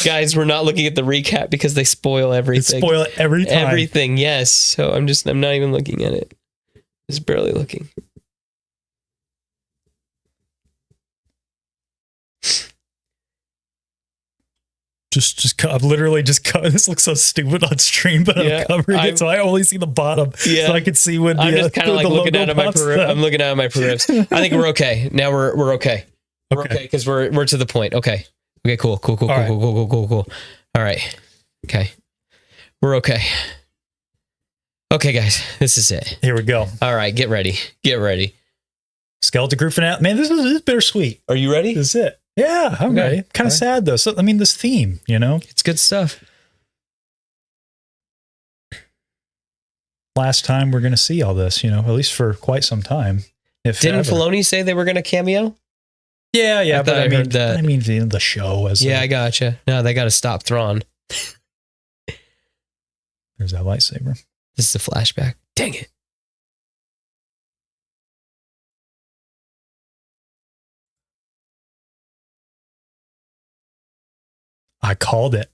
Speaker 2: Guys, we're not looking at the recap because they spoil everything.
Speaker 1: They spoil it every time.
Speaker 2: Everything, yes. So I'm not even looking at it. Just barely looking.
Speaker 1: I've literally just cut. This looks so stupid on stream, but I'm covering it, so I only see the bottom, so I can see when.
Speaker 2: I'm just kind of like looking out of my I'm looking out of my peripherals. I think we're okay. Now we're okay. We're okay because we're to the point. Okay. Okay. Cool. All right. Okay. We're okay. Okay, guys. This is it.
Speaker 1: Here we go.
Speaker 2: All right. Get ready.
Speaker 1: Skeleton Crew finale. Man, this is bittersweet.
Speaker 2: Are you ready?
Speaker 1: This is it. Yeah, I'm ready. Kind of sad though. So I mean, this theme,
Speaker 2: it's good stuff.
Speaker 1: Last time we're gonna see all this, at least for quite some time.
Speaker 2: Didn't Filoni say they were gonna cameo?
Speaker 1: Yeah, but I mean that. I mean the show as.
Speaker 2: Yeah, I gotcha. No, they got to stop Thrawn.
Speaker 1: There's that lightsaber.
Speaker 2: This is a flashback. Dang it.
Speaker 1: I called it.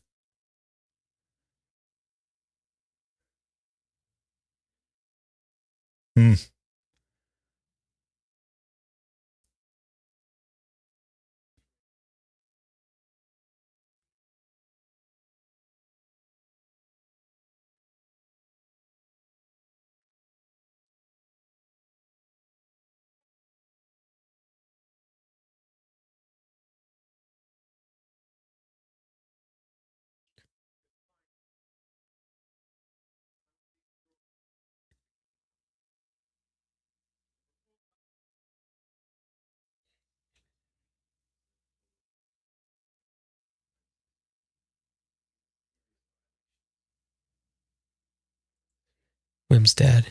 Speaker 2: Wim's dad.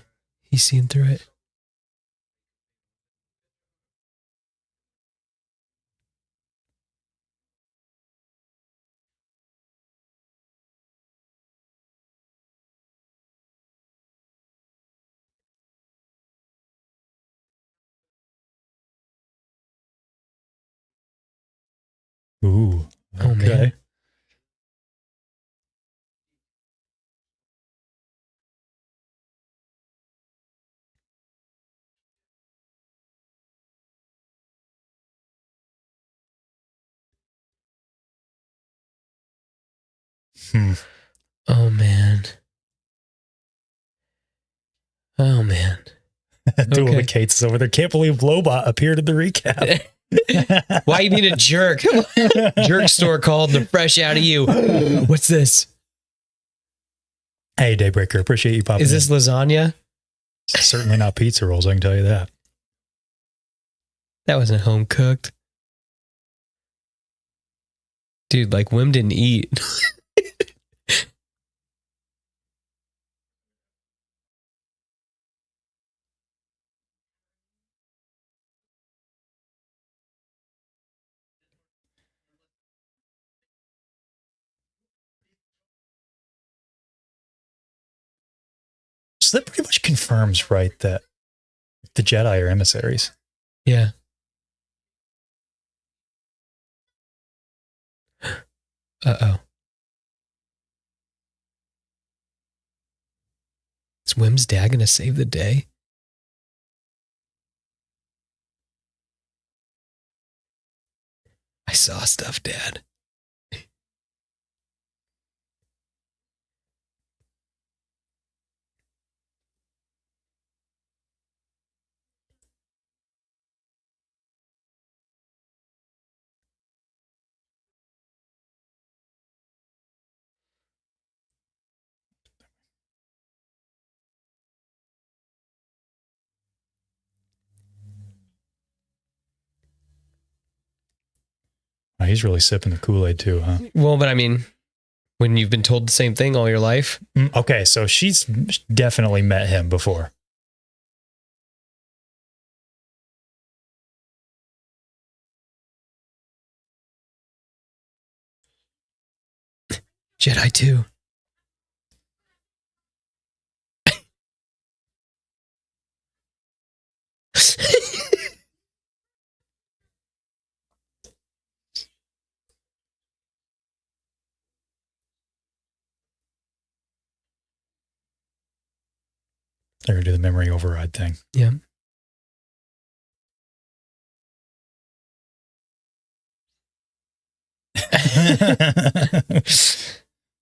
Speaker 2: He's seen through it.
Speaker 1: Ooh. Okay.
Speaker 2: Oh, man. Oh, man. Oh, man.
Speaker 1: Duel the Cates is over there. Can't believe Lobot appeared in the recap.
Speaker 2: Why you need a jerk? Jerk store called. They're fresh out of you. What's this?
Speaker 1: Hey, Daybreaker. Appreciate you popping
Speaker 2: Is this lasagna?
Speaker 1: Certainly not pizza rolls. I can tell you that.
Speaker 2: That wasn't home cooked. Dude, like Wim didn't eat.
Speaker 1: So that pretty much confirms, right, that the Jedi are emissaries.
Speaker 2: Yeah. Uh-oh. Is Wim's dad gonna save the day? I saw stuff, Dad.
Speaker 1: Oh, he's really sipping the Kool-Aid too, huh?
Speaker 2: Well, but I mean, when you've been told the same thing all your life.
Speaker 1: Okay, so she's definitely met him before.
Speaker 2: Jedi 2.
Speaker 1: They're going to do the memory override thing.
Speaker 2: Yeah.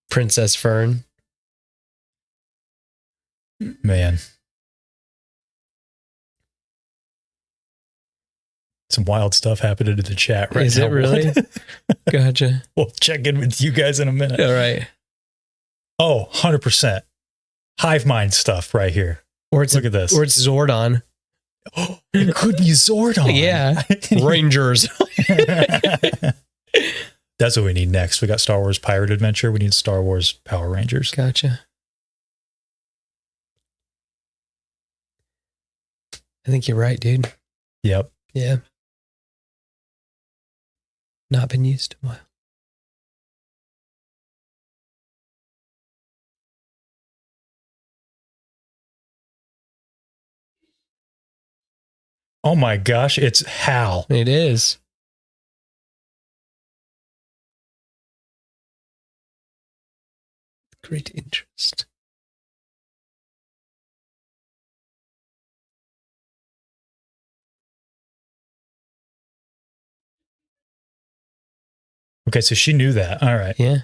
Speaker 2: Princess Fern.
Speaker 1: Man. Some wild stuff happening in the chat right
Speaker 2: Is
Speaker 1: now.
Speaker 2: it really? Gotcha.
Speaker 1: We'll check in with you guys in a minute.
Speaker 2: All right.
Speaker 1: Oh, 100%. Hive mind stuff right here. Look at this.
Speaker 2: Or it's Zordon.
Speaker 1: Oh, it could be Zordon.
Speaker 2: Yeah. Rangers.
Speaker 1: That's what we need next. We got Star Wars Pirate Adventure. We need Star Wars Power Rangers.
Speaker 2: Gotcha. I think you're right, dude.
Speaker 1: Yep.
Speaker 2: Yeah. Not been used in a while.
Speaker 1: Oh my gosh, it's Hal.
Speaker 2: It is. Great interest.
Speaker 1: Okay, so she knew that. All right.
Speaker 2: Yeah.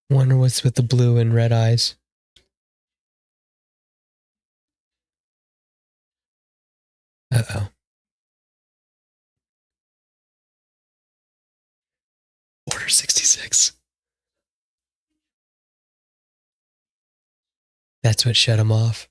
Speaker 2: Wonder what's with the blue and red eyes. Uh-oh. Order 66. That's what shut him off.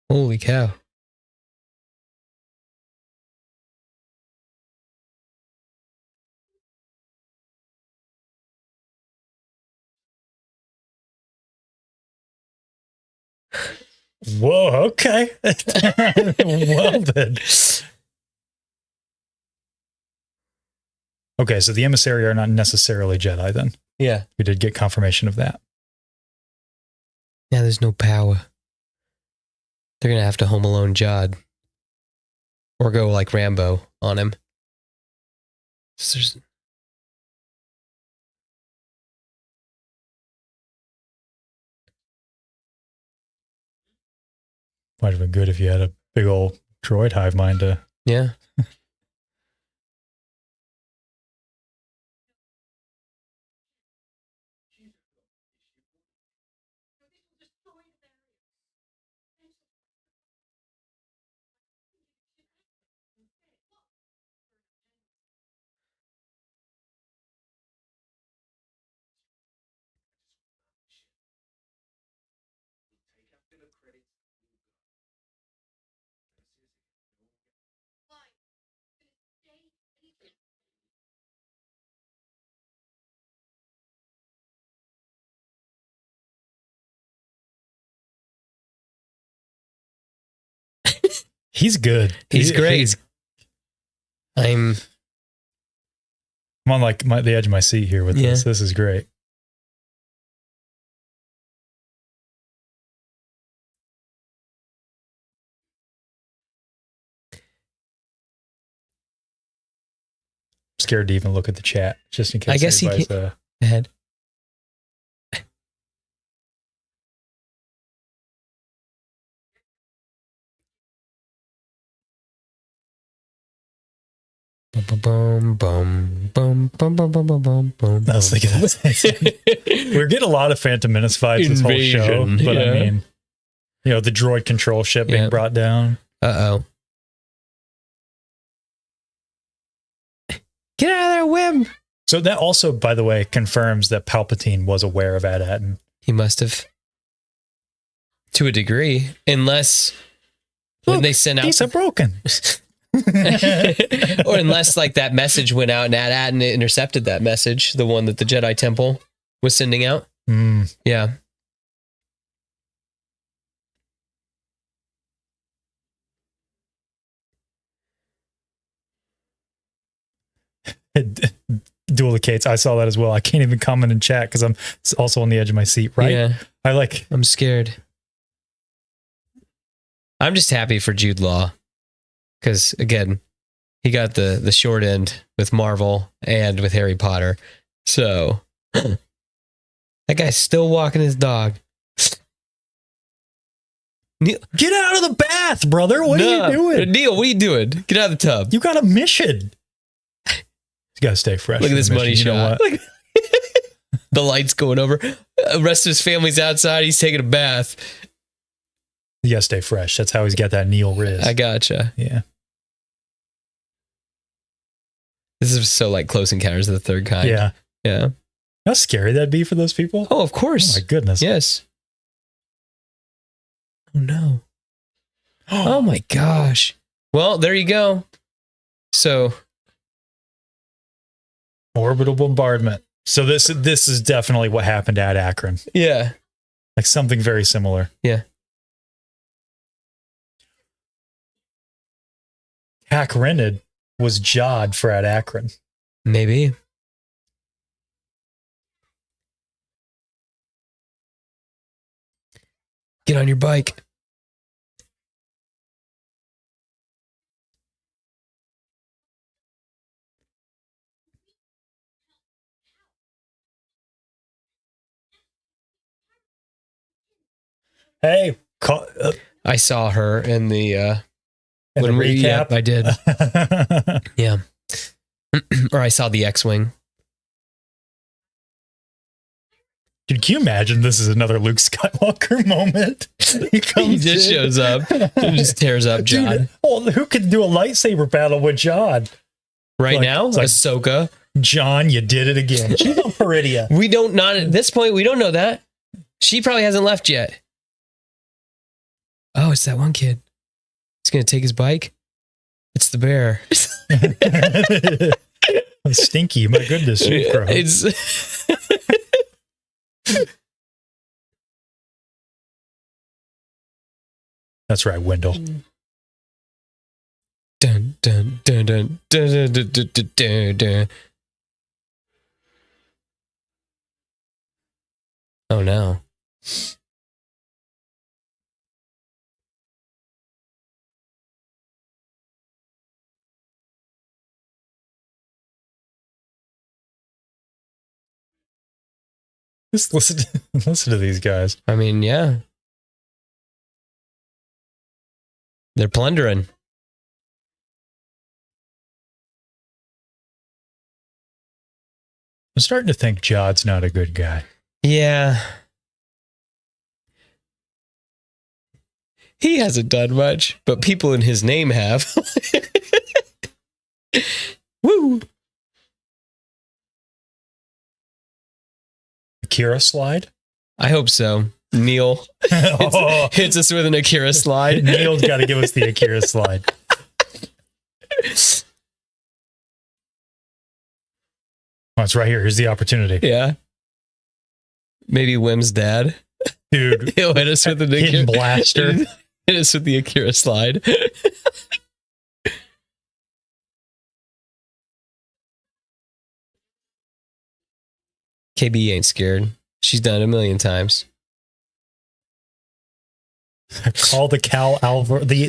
Speaker 2: Holy cow.
Speaker 1: Whoa, okay. Well then. Okay, so the emissary are not necessarily Jedi then.
Speaker 2: Yeah.
Speaker 1: We did get confirmation of that.
Speaker 2: Yeah, there's no power. They're going to have to Home Alone Jod. Or go like Rambo on him. There's...
Speaker 1: Might have been good if you had a big old droid hive mind to...
Speaker 2: Yeah.
Speaker 1: He's good.
Speaker 2: He's great. I'm
Speaker 1: on like the edge of my seat here with this. This is great. I'm scared to even look at the chat just in case.
Speaker 2: I guess he can't. Ahead. Boom, boom, boom, boom, boom, boom, boom, boom, boom.
Speaker 1: I was thinking that. We're getting a lot of Phantom Menace vibes this whole show, but I mean, the droid control ship being brought down.
Speaker 2: Uh-oh. Get out of there, Wim!
Speaker 1: So that also, by the way, confirms that Palpatine was aware of AT-AT.
Speaker 2: He must have. To a degree. Unless when they sent out...
Speaker 1: He's a broken.
Speaker 2: Or unless like that message went out and AT-AT intercepted that message, the one that the Jedi Temple was sending out. Yeah.
Speaker 1: Dualicates. I saw that as well. I can't even comment in chat because I'm also on the edge of my seat, right?
Speaker 2: Yeah.
Speaker 1: I'm
Speaker 2: scared. I'm just happy for Jude Law. Because again, he got the short end with Marvel and with Harry Potter. So that guy's still walking his dog.
Speaker 1: Neil, get out of the bath, brother. What are you doing?
Speaker 2: Neil, what are you doing? Get out of the tub.
Speaker 1: You got a mission. You got to stay fresh.
Speaker 2: Look at this money shot. The lights going over. The rest of his family's outside. He's taking a bath.
Speaker 1: You got to stay fresh. That's how he's got that Neil Riz.
Speaker 2: I gotcha.
Speaker 1: Yeah.
Speaker 2: This is so like Close Encounters of the Third Kind.
Speaker 1: Yeah.
Speaker 2: Yeah.
Speaker 1: How scary that'd be for those people.
Speaker 2: Oh, of course.
Speaker 1: Oh, my goodness.
Speaker 2: Yes. Oh, no. Oh, my gosh. Well, there you go. So.
Speaker 1: Orbital bombardment. So this is definitely what happened at Akron.
Speaker 2: Yeah.
Speaker 1: Like something very similar.
Speaker 2: Yeah.
Speaker 1: Akronid was Jod for at Akron.
Speaker 2: Maybe. Get on your bike.
Speaker 1: Hey,
Speaker 2: I saw her in the
Speaker 1: recap.
Speaker 2: Yep, I did. Yeah. Or I saw the X-Wing.
Speaker 1: Dude, can you imagine this is another Luke Skywalker moment?
Speaker 2: He just shows up and just tears up John.
Speaker 1: Dude, well, who could do a lightsaber battle with John?
Speaker 2: Right now? Like, Ahsoka.
Speaker 1: John, you did it again. She's on Peridia.
Speaker 2: We don't, not at this point, we don't know that. She probably hasn't left yet. Oh, it's that one kid. He's going to take his bike. It's the bear.
Speaker 1: Stinky, my goodness.
Speaker 2: It's...
Speaker 1: That's right, Wendell.
Speaker 2: Dun, dun, dun, dun, dun, dun, dun, dun, dun, dun. Oh no.
Speaker 1: Just listen to these guys.
Speaker 2: I mean, yeah. They're plundering.
Speaker 1: I'm starting to think Jod's not a good guy.
Speaker 2: Yeah. He hasn't done much, but people in his name have. Woo!
Speaker 1: Akira slide?
Speaker 2: I hope so. Neil hits us with an Akira slide.
Speaker 1: Neil's got to give us the Akira slide. Oh, it's right here. Here's the opportunity.
Speaker 2: Yeah. Maybe Wim's dad.
Speaker 1: Dude.
Speaker 2: He'll hit us with an
Speaker 1: Hidden blaster.
Speaker 2: Hit us with the Akira slide. KB ain't scared. She's done it a million times.
Speaker 1: Call the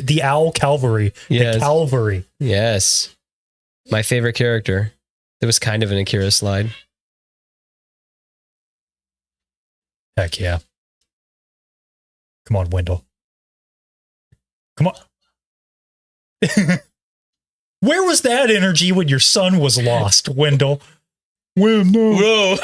Speaker 1: the owl cavalry.
Speaker 2: Yes.
Speaker 1: The cavalry.
Speaker 2: Yes. My favorite character. It was kind of an Akira slide.
Speaker 1: Heck yeah. Come on, Wendell. Come on. Where was that energy when your son was lost, Wendell?
Speaker 2: Whoa.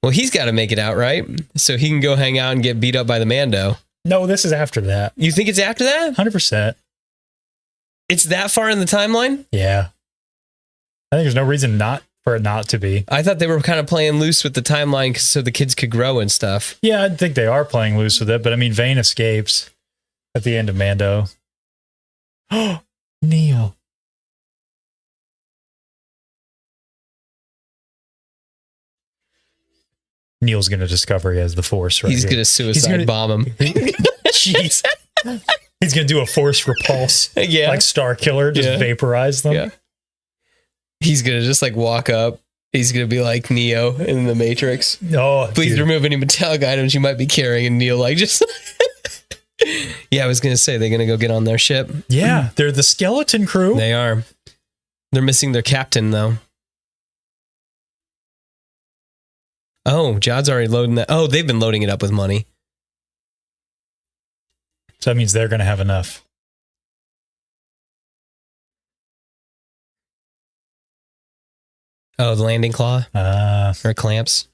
Speaker 2: Well, he's got to make it out, right? So he can go hang out and get beat up by the Mando.
Speaker 1: No, this is after that.
Speaker 2: You think it's after that?
Speaker 1: 100%.
Speaker 2: It's that far in the timeline?
Speaker 1: Yeah. I think there's no reason for it not to be.
Speaker 2: I thought they were kind of playing loose with the timeline so the kids could grow and stuff.
Speaker 1: Yeah, I think they are playing loose with it, but I mean, Vane escapes at the end of Mando. Oh, Neil. Neil's going to discover he has the Force right
Speaker 2: He's going to suicide bomb him.
Speaker 1: Jeez. He's going to do a Force repulse.
Speaker 2: Yeah.
Speaker 1: Like Star Killer, just vaporize them.
Speaker 2: Yeah. He's going to just like walk up. He's going to be like Neo in the Matrix.
Speaker 1: Oh,
Speaker 2: please remove any metallic items you might be carrying. And Neo like just... Yeah, I was going to say they're going to go get on their ship.
Speaker 1: Yeah, they're the skeleton crew.
Speaker 2: They are. They're missing their captain, though. Oh, Jod's already loading that. Oh, they've been loading it up with money.
Speaker 1: So that means they're going to have enough.
Speaker 2: Oh, the landing claw? Or clamps?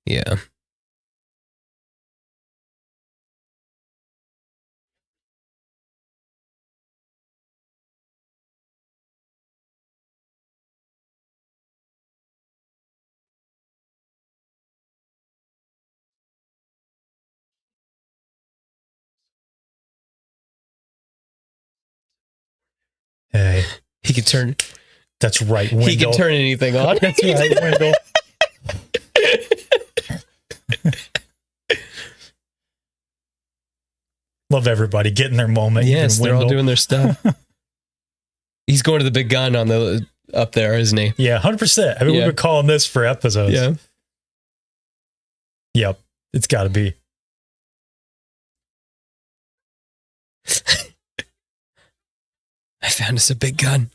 Speaker 2: Yeah.
Speaker 1: Hey.
Speaker 2: He could turn...
Speaker 1: That's right, Wendell.
Speaker 2: He can turn anything on.
Speaker 1: That's right, Wendell. Love everybody getting their moment.
Speaker 2: Yes, they're all doing their stuff. He's going to the big gun on the up there, isn't he?
Speaker 1: Yeah, 100%. I mean, we've been calling this for episodes.
Speaker 2: Yeah.
Speaker 1: Yep, it's got to be.
Speaker 2: I found us a big gun.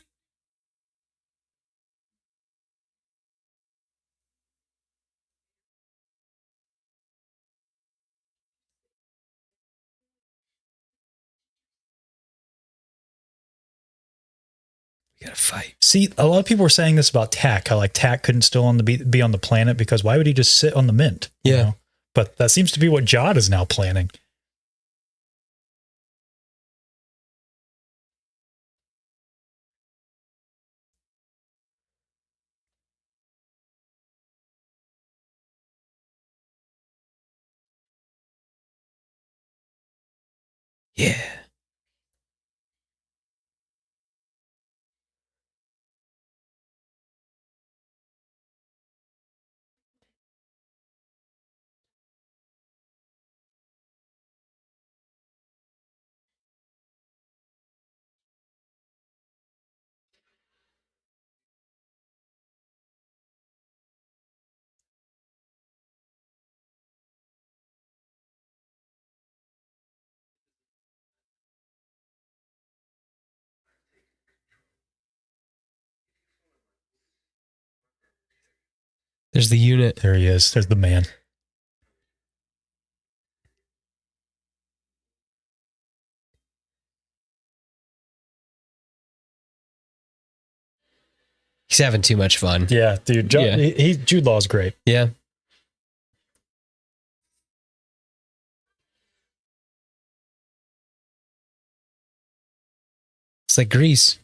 Speaker 2: We gotta fight.
Speaker 1: See, a lot of people were saying this about Tak, how like Tak couldn't still be on the planet because why would he just sit on the mint?
Speaker 2: Yeah.
Speaker 1: You know? But that seems to be what Jod is now planning.
Speaker 2: Yeah. There's the unit.
Speaker 1: There he is. There's the man.
Speaker 2: He's having too much fun.
Speaker 1: Yeah, dude. Jude Law's great.
Speaker 2: Yeah. It's like Grease.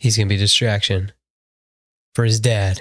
Speaker 2: He's going to be a distraction for his dad.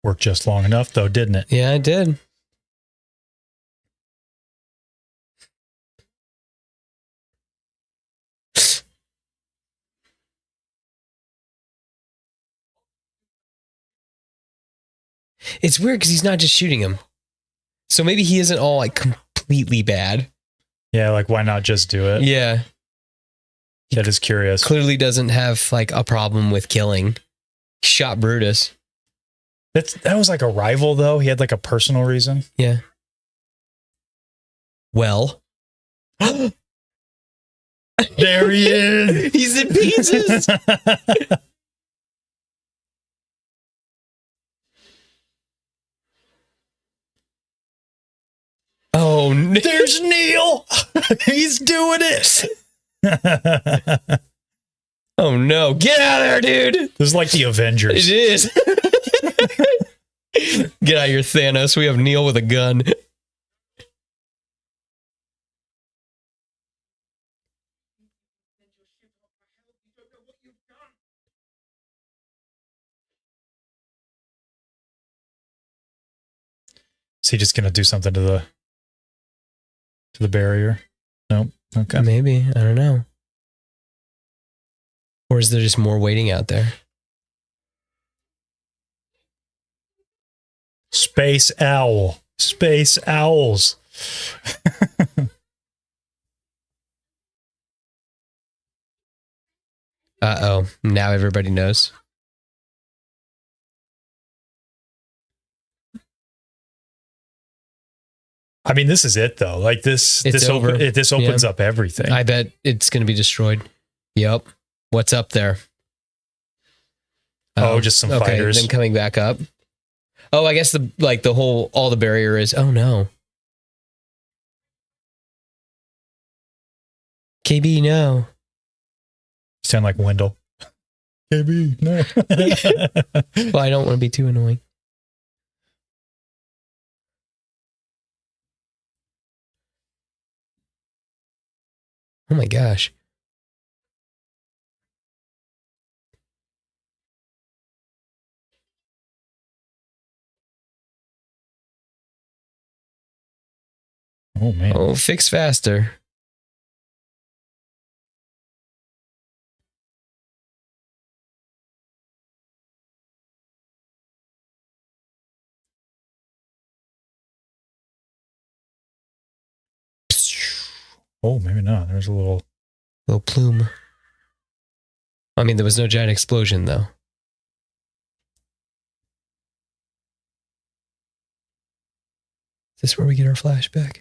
Speaker 1: Worked just long enough, though, didn't it?
Speaker 2: Yeah, I did. It's weird because he's not just shooting him. So maybe he isn't all like completely bad.
Speaker 1: Yeah, like why not just do it?
Speaker 2: Yeah.
Speaker 1: That is curious.
Speaker 2: Clearly doesn't have like a problem with killing. He shot Brutus.
Speaker 1: That was like a rival, though. He had like a personal reason.
Speaker 2: Yeah. Well.
Speaker 1: There he is.
Speaker 2: He's in pieces. Oh,
Speaker 1: there's Neil. He's doing it.
Speaker 2: Oh no, get out of there, dude.
Speaker 1: This is like the Avengers.
Speaker 2: It is. Get out of here, Thanos. We have Neil with a gun.
Speaker 1: Is he just gonna do something to the barrier? Nope. Okay.
Speaker 2: Maybe. I don't know. Or is there just more waiting out there?
Speaker 1: Space owl. Space owls.
Speaker 2: Uh-oh. Now everybody knows.
Speaker 1: I mean, this is it though. Like this
Speaker 2: over.
Speaker 1: This opens up everything.
Speaker 2: I bet it's going to be destroyed. Yep. What's up there?
Speaker 1: Just some fighters.
Speaker 2: Then coming back up. Oh, I guess all the barrier is, oh no. KB, no.
Speaker 1: Sound like Wendell. KB, no.
Speaker 2: Well, I don't want to be too annoying. Oh my gosh.
Speaker 1: Oh man.
Speaker 2: Oh, fix faster.
Speaker 1: Oh, maybe not. There's a little
Speaker 2: plume. I mean, there was no giant explosion, though. Is this where we get our flashback?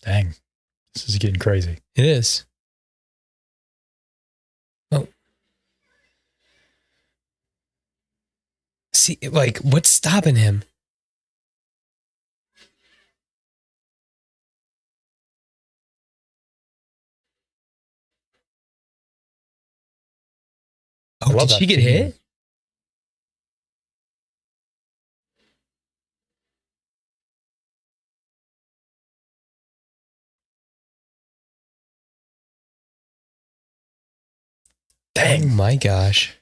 Speaker 1: Dang. This is getting crazy.
Speaker 2: It is. Oh. See, like, what's stopping him? did she get hit?
Speaker 1: Dang.
Speaker 2: Oh my gosh.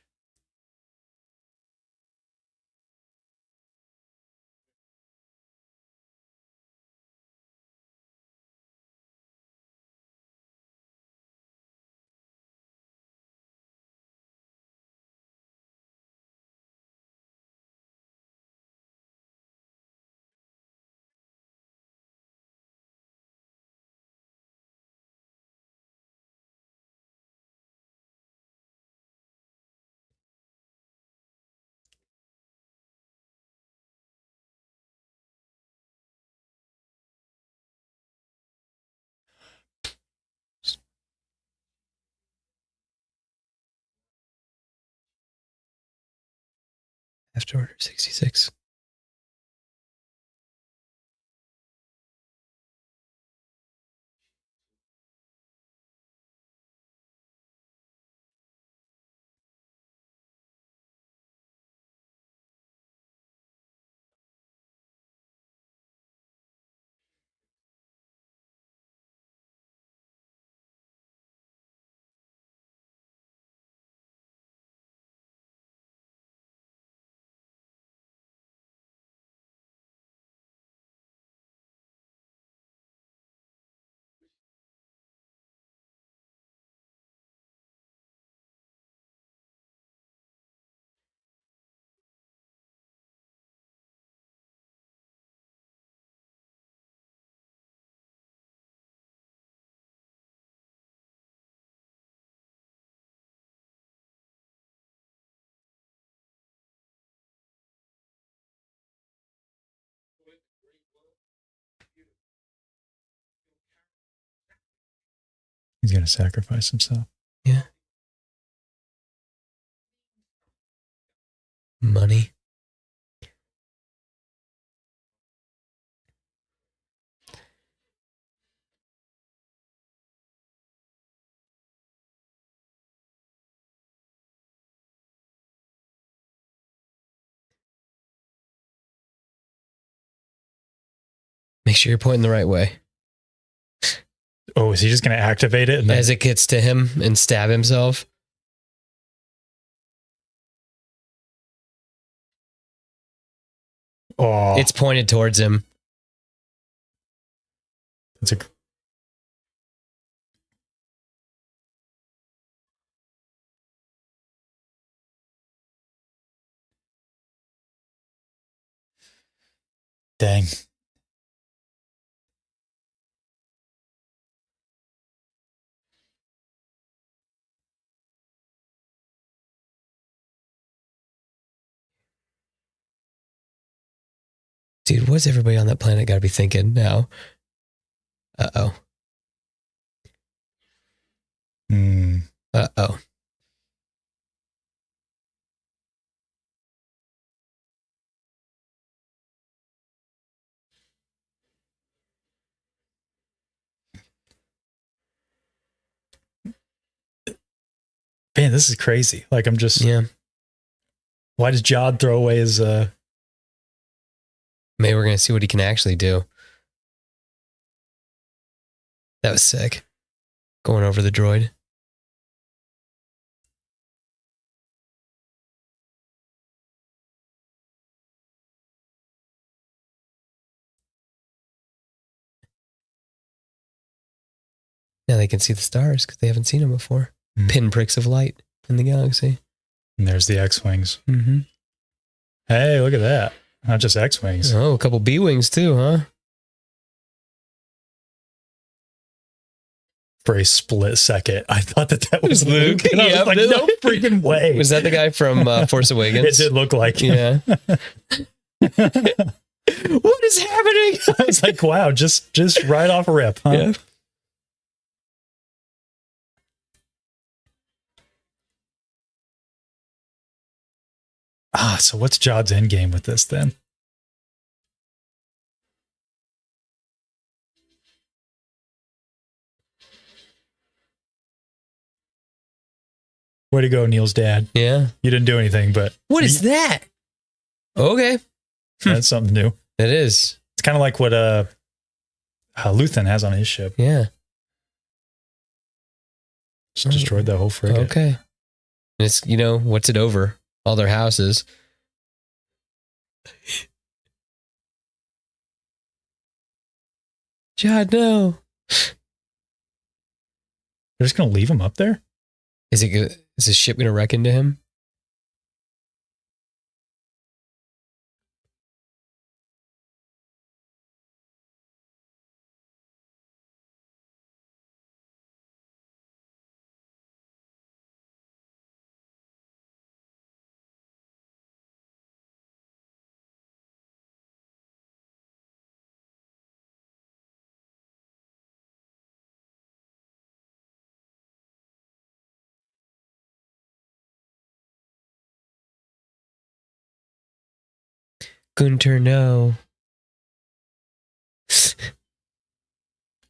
Speaker 2: After order 66.
Speaker 1: He's going to sacrifice himself.
Speaker 2: Yeah. Money. Make sure you're pointing the right way.
Speaker 1: Oh, is he just going to activate it? And then...
Speaker 2: As it gets to him and stab himself.
Speaker 1: Oh,
Speaker 2: It's pointed towards him.
Speaker 1: that's a... Dang.
Speaker 2: Dude, what's everybody on that planet got to be thinking now? Uh-oh. Uh-oh.
Speaker 1: Man, this is crazy. Like, I'm just...
Speaker 2: Yeah.
Speaker 1: Why does Jod throw away his...
Speaker 2: Maybe we're going to see what he can actually do. That was sick. Going over the droid. Now they can see the stars because they haven't seen them before. Pinpricks of light in the galaxy.
Speaker 1: And there's the X-Wings.
Speaker 2: Mm-hmm.
Speaker 1: Hey, look at that. Not just X-Wings.
Speaker 2: Oh, a couple B-Wings too, huh?
Speaker 1: For a split second, I thought that was Luke. And I
Speaker 2: Yeah,
Speaker 1: was like, no freaking way.
Speaker 2: Was that the guy from Force Awakens?
Speaker 1: It did look like him.
Speaker 2: Yeah. What is happening?
Speaker 1: I was like, wow, just right off a rip, huh?
Speaker 2: Yeah.
Speaker 1: So what's Jod's end game with this then? Way to go, Neil's dad.
Speaker 2: Yeah.
Speaker 1: You didn't do anything, but
Speaker 2: What is that? Okay.
Speaker 1: that's something new.
Speaker 2: It is.
Speaker 1: It's kind of like what Luthen has on his ship.
Speaker 2: Yeah.
Speaker 1: Just destroyed that whole frigate.
Speaker 2: Okay. And it's, what's it over? All their houses. God, no.
Speaker 1: They're just going to leave him up there?
Speaker 2: Is his ship going to wreck into him? Gunter, no.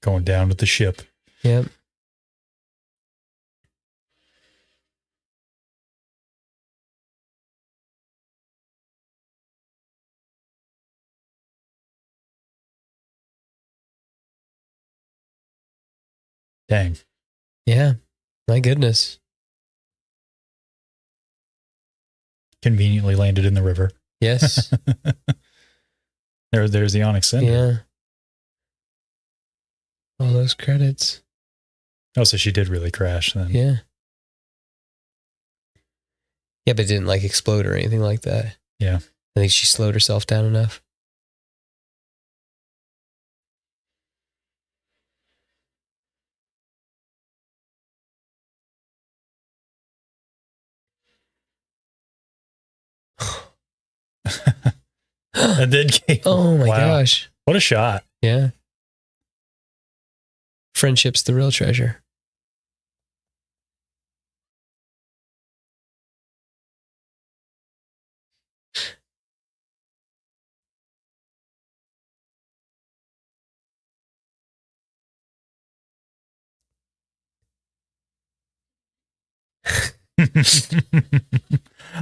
Speaker 1: Going down with the ship.
Speaker 2: Yep.
Speaker 1: Dang.
Speaker 2: Yeah. My goodness.
Speaker 1: Conveniently landed in the river.
Speaker 2: Yes.
Speaker 1: There's the Onyx Cinder.
Speaker 2: Yeah. All those credits.
Speaker 1: Oh, so she did really crash then.
Speaker 2: Yeah. Yeah, but it didn't explode or anything like that.
Speaker 1: Yeah.
Speaker 2: I think she slowed herself down enough.
Speaker 1: And then came.
Speaker 2: Oh my gosh.
Speaker 1: What a shot.
Speaker 2: Yeah. Friendship's the real treasure.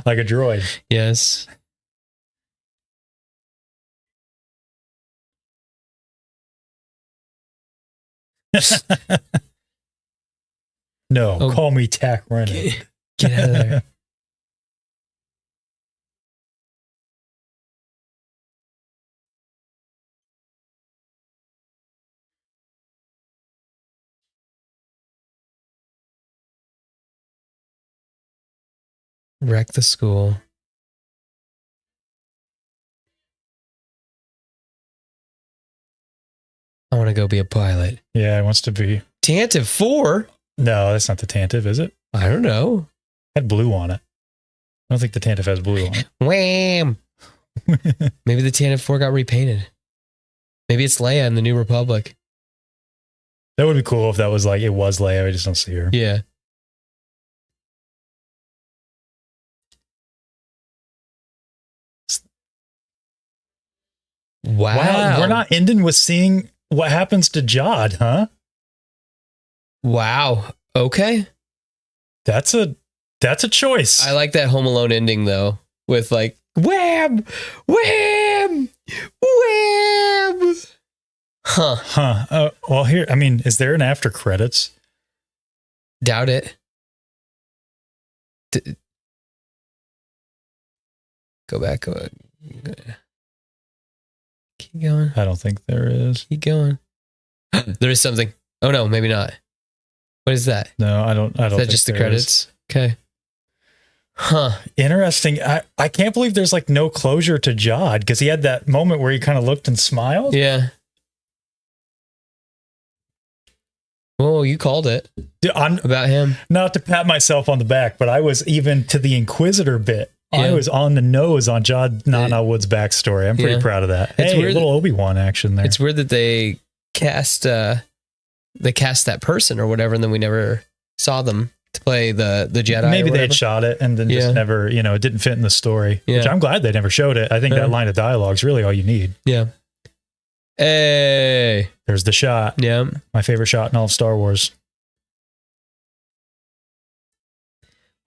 Speaker 1: Like a droid.
Speaker 2: Yes.
Speaker 1: No, call me Tack Rennan.
Speaker 2: Get out of there. Wreck the school. I want to go be a pilot.
Speaker 1: Yeah, it wants to be.
Speaker 2: Tantive 4?
Speaker 1: No, that's not the Tantive, is it?
Speaker 2: I don't know.
Speaker 1: It had blue on it. I don't think the Tantive has blue on it.
Speaker 2: Wham! Maybe the Tantive 4 got repainted. Maybe it's Leia in the New Republic.
Speaker 1: That would be cool if that was it was Leia. I just don't see her.
Speaker 2: Yeah. Wow.
Speaker 1: We're not ending with seeing what happens to Jod, huh?
Speaker 2: Wow. Okay.
Speaker 1: That's a choice.
Speaker 2: I like that Home Alone ending though, with wham, wham, wham.
Speaker 1: Huh. Well, here, is there an after credits?
Speaker 2: Doubt it. Go back. Keep going.
Speaker 1: I don't think there is.
Speaker 2: Keep going. There is something. Oh no, maybe not. What is that?
Speaker 1: No, I don't.
Speaker 2: Is that just the credits? Okay. Huh.
Speaker 1: Interesting. I can't believe there's no closure to Jod because he had that moment where he kind of looked and smiled.
Speaker 2: Yeah. Well, you called it. About him.
Speaker 1: Not to pat myself on the back, but I was even to the Inquisitor bit.
Speaker 2: Yeah.
Speaker 1: I was on the nose on Jod Nana Wood's backstory. I'm pretty proud of that.
Speaker 2: It's weird,
Speaker 1: a little Obi-Wan action there.
Speaker 2: It's weird that they cast that person or whatever, and then we never saw them to play the Jedi.
Speaker 1: Maybe they had shot it and then just never, it didn't fit in the story.
Speaker 2: Yeah.
Speaker 1: Which I'm glad they never showed it. I think that line of dialogue is really all you need.
Speaker 2: Yeah. Hey.
Speaker 1: There's the shot.
Speaker 2: Yeah.
Speaker 1: My favorite shot in all of Star Wars.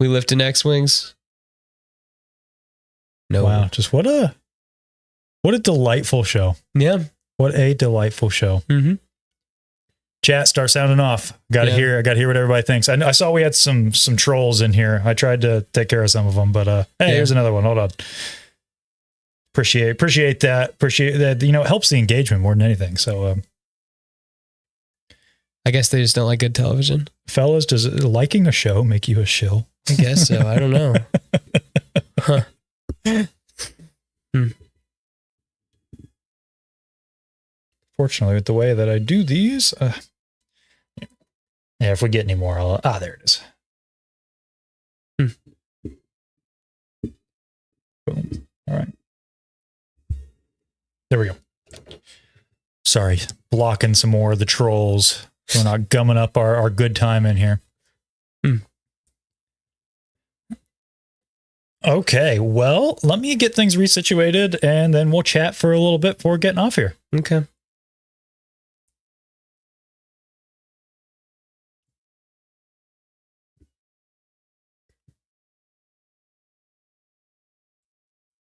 Speaker 2: We lift in X-Wings. No.
Speaker 1: Wow. Just what a delightful show.
Speaker 2: Yeah.
Speaker 1: What a delightful show.
Speaker 2: Mm-hmm.
Speaker 1: Chat, start sounding off. I got to hear what everybody thinks. I saw we had some trolls in here. I tried to take care of some of them, but hey, here's another one. Hold on. Appreciate that. Appreciate that. You know, it helps the engagement more than anything. So,
Speaker 2: I guess they just don't like good television.
Speaker 1: Fellas, does liking a show make you a shill?
Speaker 2: I guess so. I don't know. Huh.
Speaker 1: Fortunately, with the way that I do these, yeah, if we get any more, there it is. Boom. All right. There we go. Sorry, blocking some more of the trolls. We're not gumming up our good time in here. Okay, well, let me get things resituated, and then we'll chat for a little bit before getting off here.
Speaker 2: Okay.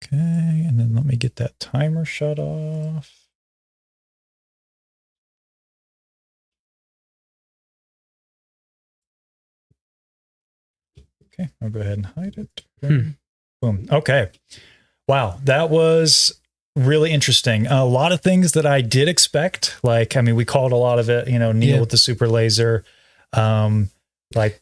Speaker 1: Okay, and then let me get that timer shut off. Okay, I'll go ahead and hide it. Boom. Okay. Wow, that was really interesting. A lot of things that I did expect. Like, I mean, we called a lot of it, you know, Neil with the super laser, like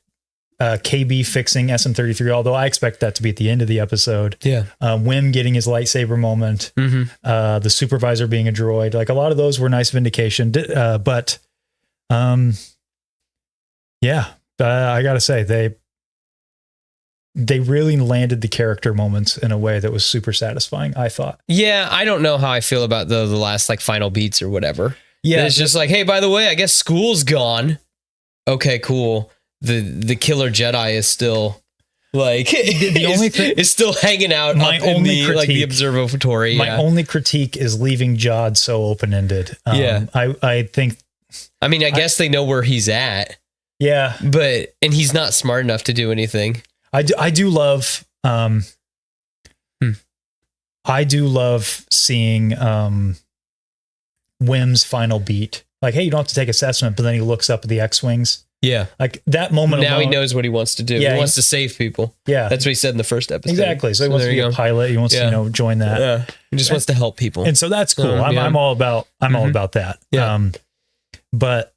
Speaker 1: KB fixing SM-33, although I expect that to be at the end of the episode.
Speaker 2: Yeah.
Speaker 1: Wim getting his lightsaber moment, the supervisor being a droid. Like, a lot of those were nice vindication. But yeah, I got to say, they really landed the character moments in a way that was super satisfying, I thought.
Speaker 2: Yeah, I don't know how I feel about the last like final beats or whatever. Yeah, it's just like, hey, by the way, I guess school's gone. Okay, cool. The killer Jedi is still like
Speaker 1: the only thing
Speaker 2: is still hanging out
Speaker 1: my only critique,
Speaker 2: like the observatory.
Speaker 1: My only critique is leaving Jod so open-ended. I think.
Speaker 2: I mean, I guess they know where he's at.
Speaker 1: Yeah,
Speaker 2: and he's not smart enough to do anything.
Speaker 1: I do love I do love seeing Wim's final beat. Like, hey, you don't have to take assessment, but then he looks up at the X-Wings.
Speaker 2: Yeah.
Speaker 1: Like that moment
Speaker 2: now
Speaker 1: alone,
Speaker 2: he knows what he wants to do.
Speaker 1: Yeah,
Speaker 2: he wants to save people.
Speaker 1: Yeah.
Speaker 2: That's what he said in the first episode.
Speaker 1: Exactly. So he wants to be a pilot. He wants to, you know, join that.
Speaker 2: Yeah. He just wants to help people.
Speaker 1: And so that's cool. I'm all about that.
Speaker 2: Yeah.
Speaker 1: But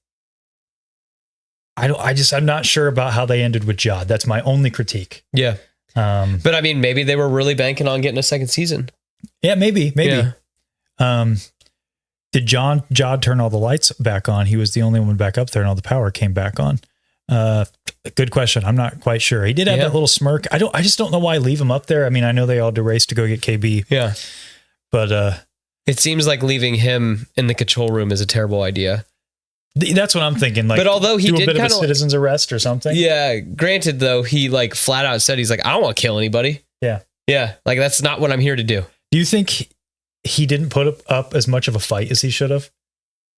Speaker 1: I'm not sure about how they ended with Jod. That's my only critique.
Speaker 2: Yeah. But I mean, maybe they were really banking on getting a second season.
Speaker 1: Yeah, maybe. Yeah. Did Jod turn all the lights back on? He was the only one back up there and all the power came back on. Good question. I'm not quite sure. He did have that little smirk. I just don't know why leave him up there. I mean, I know they all had to race to go get KB.
Speaker 2: Yeah.
Speaker 1: But
Speaker 2: it seems like leaving him in the control room is a terrible idea.
Speaker 1: That's what I'm thinking. Like,
Speaker 2: but although he
Speaker 1: do
Speaker 2: did
Speaker 1: a bit of a citizen's arrest or something.
Speaker 2: Yeah. Granted, though, he like flat out said, he's like, I don't want to kill anybody.
Speaker 1: Yeah.
Speaker 2: Yeah. Like, that's not what I'm here to do.
Speaker 1: Do you think he didn't put up as much of a fight as he should have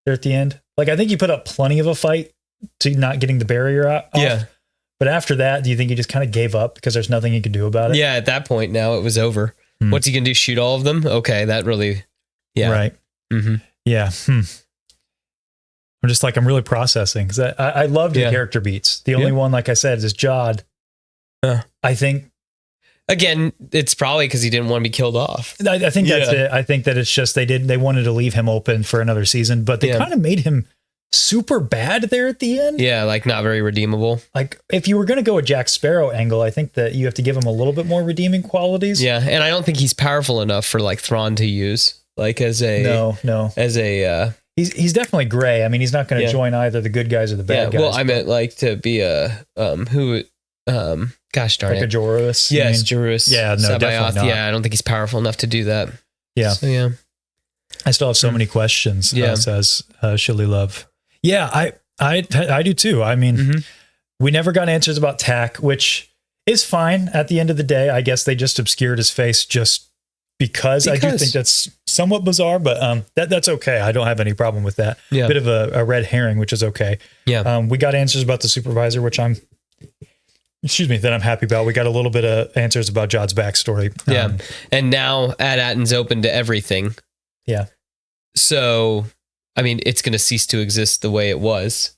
Speaker 1: there at the end? Like, I think he put up plenty of a fight to not getting the barrier off.
Speaker 2: Yeah.
Speaker 1: But after that, do you think he just kind of gave up because there's nothing he could do about it?
Speaker 2: Yeah. At that point, now it was over. What's he going to do? Shoot all of them? Okay. That really. Yeah.
Speaker 1: Right. Mm-hmm. Yeah. I'm just like, I'm really processing because I loved the character beats. The only one, like I said, is Jod. I think.
Speaker 2: Again, it's probably because he didn't want to be killed off.
Speaker 1: I think that's it. I think that it's just they wanted to leave him open for another season, but they kind of made him super bad there at the end.
Speaker 2: Yeah, like not very redeemable.
Speaker 1: Like if you were going to go a Jack Sparrow angle, I think that you have to give him a little bit more redeeming qualities.
Speaker 2: Yeah, and I don't think he's powerful enough for like Thrawn to use. Like as a
Speaker 1: no
Speaker 2: as a
Speaker 1: he's definitely gray. I mean, he's not going to join either the good guys or the bad guys.
Speaker 2: Well, I meant like to be a gosh darn
Speaker 1: like
Speaker 2: it.
Speaker 1: a Jorus.
Speaker 2: Yes, Jorus.
Speaker 1: Yeah, no, definitely not.
Speaker 2: Yeah, I don't think he's powerful enough to do that.
Speaker 1: Yeah.
Speaker 2: So, yeah.
Speaker 1: I still have so many questions, says Shilly Love. Yeah, I do too. I mean, we never got answers about Tack, which is fine at the end of the day. I guess they just obscured his face just because. I do think that's somewhat bizarre, but that's okay. I don't have any problem with that.
Speaker 2: Yeah.
Speaker 1: Bit of a red herring, which is okay.
Speaker 2: Yeah.
Speaker 1: We got answers about the supervisor, which I'm that I'm happy about. We got a little bit of answers about Jod's backstory.
Speaker 2: Yeah. And now AT-AT's open to everything.
Speaker 1: Yeah.
Speaker 2: So, I mean, it's going to cease to exist the way it was.